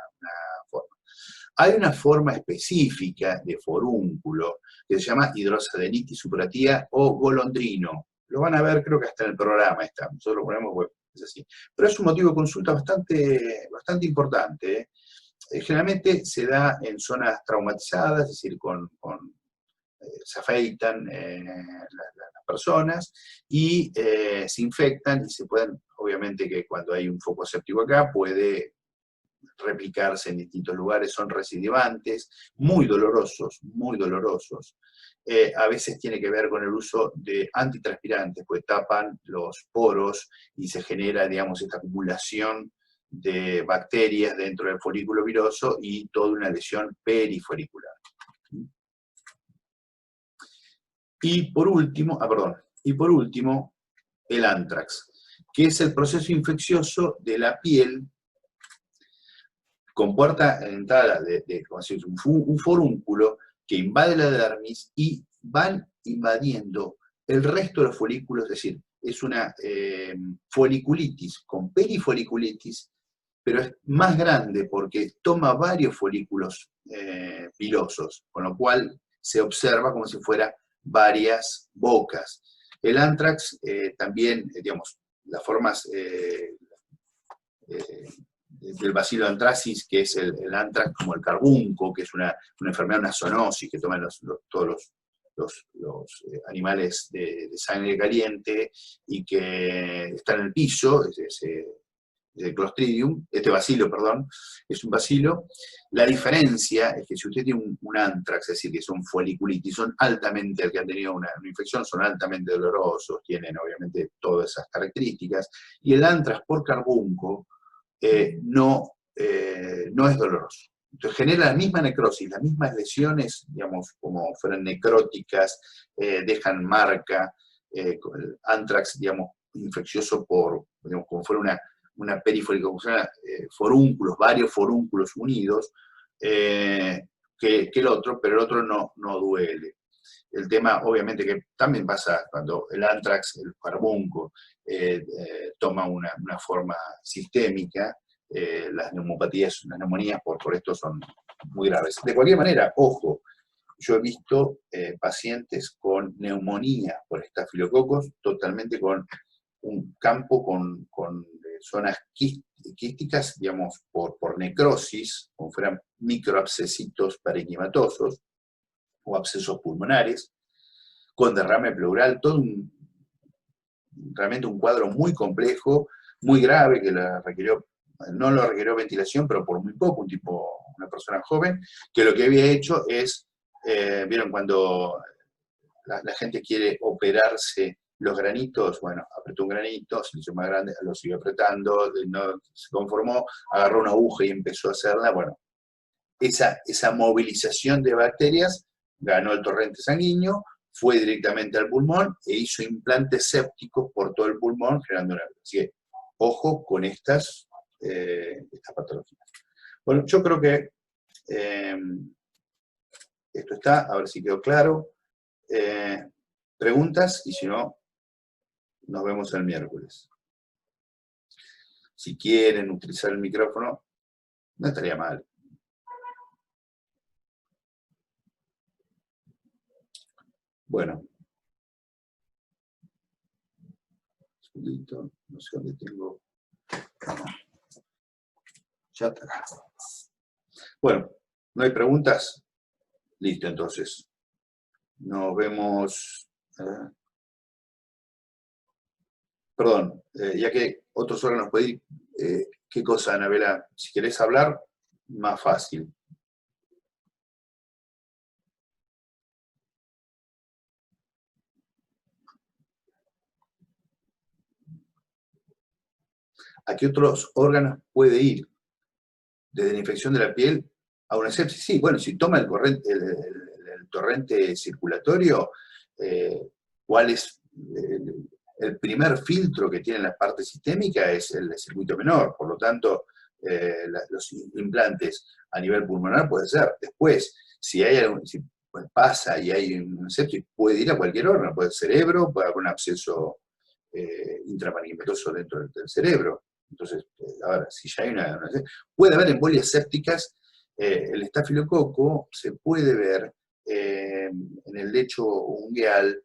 forma. Hay una forma específica de forúnculo que se llama hidrosadenitis supurativa o golondrino. Lo van a ver, creo que hasta en el programa está. Nosotros lo ponemos web, es así. Pero es un motivo de consulta bastante importante. Generalmente se da en zonas traumatizadas, es decir, se afeitan las personas y se infectan y se pueden, obviamente que cuando hay un foco séptico acá, puede replicarse en distintos lugares, son recidivantes, muy dolorosos, muy dolorosos. A veces tiene que ver con el uso de antitranspirantes, pues tapan los poros y se genera, digamos, esta acumulación de bacterias dentro del folículo viroso y toda una lesión perifolicular. Y por último, el anthrax, que es el proceso infeccioso de la piel con puerta de entrada como si fuese un forúnculo que invade la dermis y van invadiendo el resto de los folículos, es decir, es una foliculitis con perifoliculitis, pero es más grande porque toma varios folículos pilosos, con lo cual se observa como si fuera varias bocas. El anthrax también, digamos, las formas del bacilo anthracis, que es el anthrax, como el carbunco, que es una enfermedad, una zoonosis que toman todos los animales de sangre caliente y que están en el piso, el Clostridium, este bacilo, perdón, es un bacilo. La diferencia es que si usted tiene un anthrax, es decir, que son foliculitis, son altamente, el que han tenido una infección, son altamente dolorosos, tienen obviamente todas esas características, y el anthrax por carbunco no es doloroso. Entonces genera la misma necrosis, las mismas lesiones, digamos, como fueran necróticas, dejan marca, el anthrax, digamos, infeccioso digamos, como fuera una perifólica, como fuera forúnculos, varios forúnculos unidos, que el otro, pero el otro no duele. El tema, obviamente, que también pasa cuando el anthrax, el carbunco, toma una forma sistémica, las neumopatías, las neumonías por esto son muy graves. De cualquier manera, ojo, yo he visto pacientes con neumonía por estafilococos, totalmente con un campo con zonas quísticas, digamos, por necrosis, como fueran microabscesitos parenquimatosos o abscesos pulmonares, con derrame pleural, realmente un cuadro muy complejo, muy grave, que no lo requirió ventilación, pero por muy poco, una persona joven, que lo que había hecho es, vieron cuando la gente quiere operarse los granitos, bueno, apretó un granito, se le hizo más grande, lo siguió apretando, no se conformó, agarró una aguja y empezó a hacerla, bueno, esa movilización de bacterias ganó el torrente sanguíneo, fue directamente al pulmón e hizo implantes sépticos por todo el pulmón, generando una... Así que, ojo con estas patologías. Bueno, yo creo que esto está, a ver si quedó claro. Preguntas, y si no, nos vemos el miércoles. Si quieren utilizar el micrófono, no estaría mal. Bueno. No sé dónde tengo. Ya está acá. Bueno, ¿no hay preguntas? Listo, entonces. Nos vemos. Perdón, ya que otros órganos pueden ir. ¿Qué cosa, Anabela? Si querés hablar, más fácil. ¿A qué otros órganos puede ir? Desde la infección de la piel a una sepsis. Sí, bueno, si toma el torrente circulatorio, ¿cuál es el primer filtro que tiene la parte sistémica? Es el circuito menor, por lo tanto, los implantes a nivel pulmonar puede ser. Después, si pasa y hay un sepsis, puede ir a cualquier órgano, puede ser cerebro, puede haber un absceso intraparenquimatoso dentro del cerebro. Entonces, ahora, si ya hay puede haber embolias sépticas, el estafilococo se puede ver en el lecho ungueal,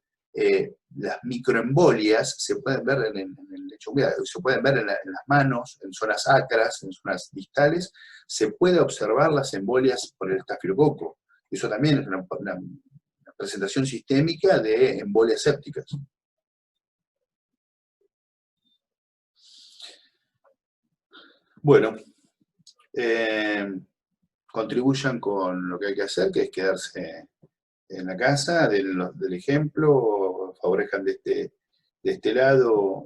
las microembolias se pueden ver en el lecho ungueal, se pueden ver en las manos, en zonas acras, en zonas distales, se puede observar las embolias por el estafilococo. Eso también es una presentación sistémica de embolias sépticas. Bueno, contribuyan con lo que hay que hacer, que es quedarse en la casa, del ejemplo, favorezcan de este lado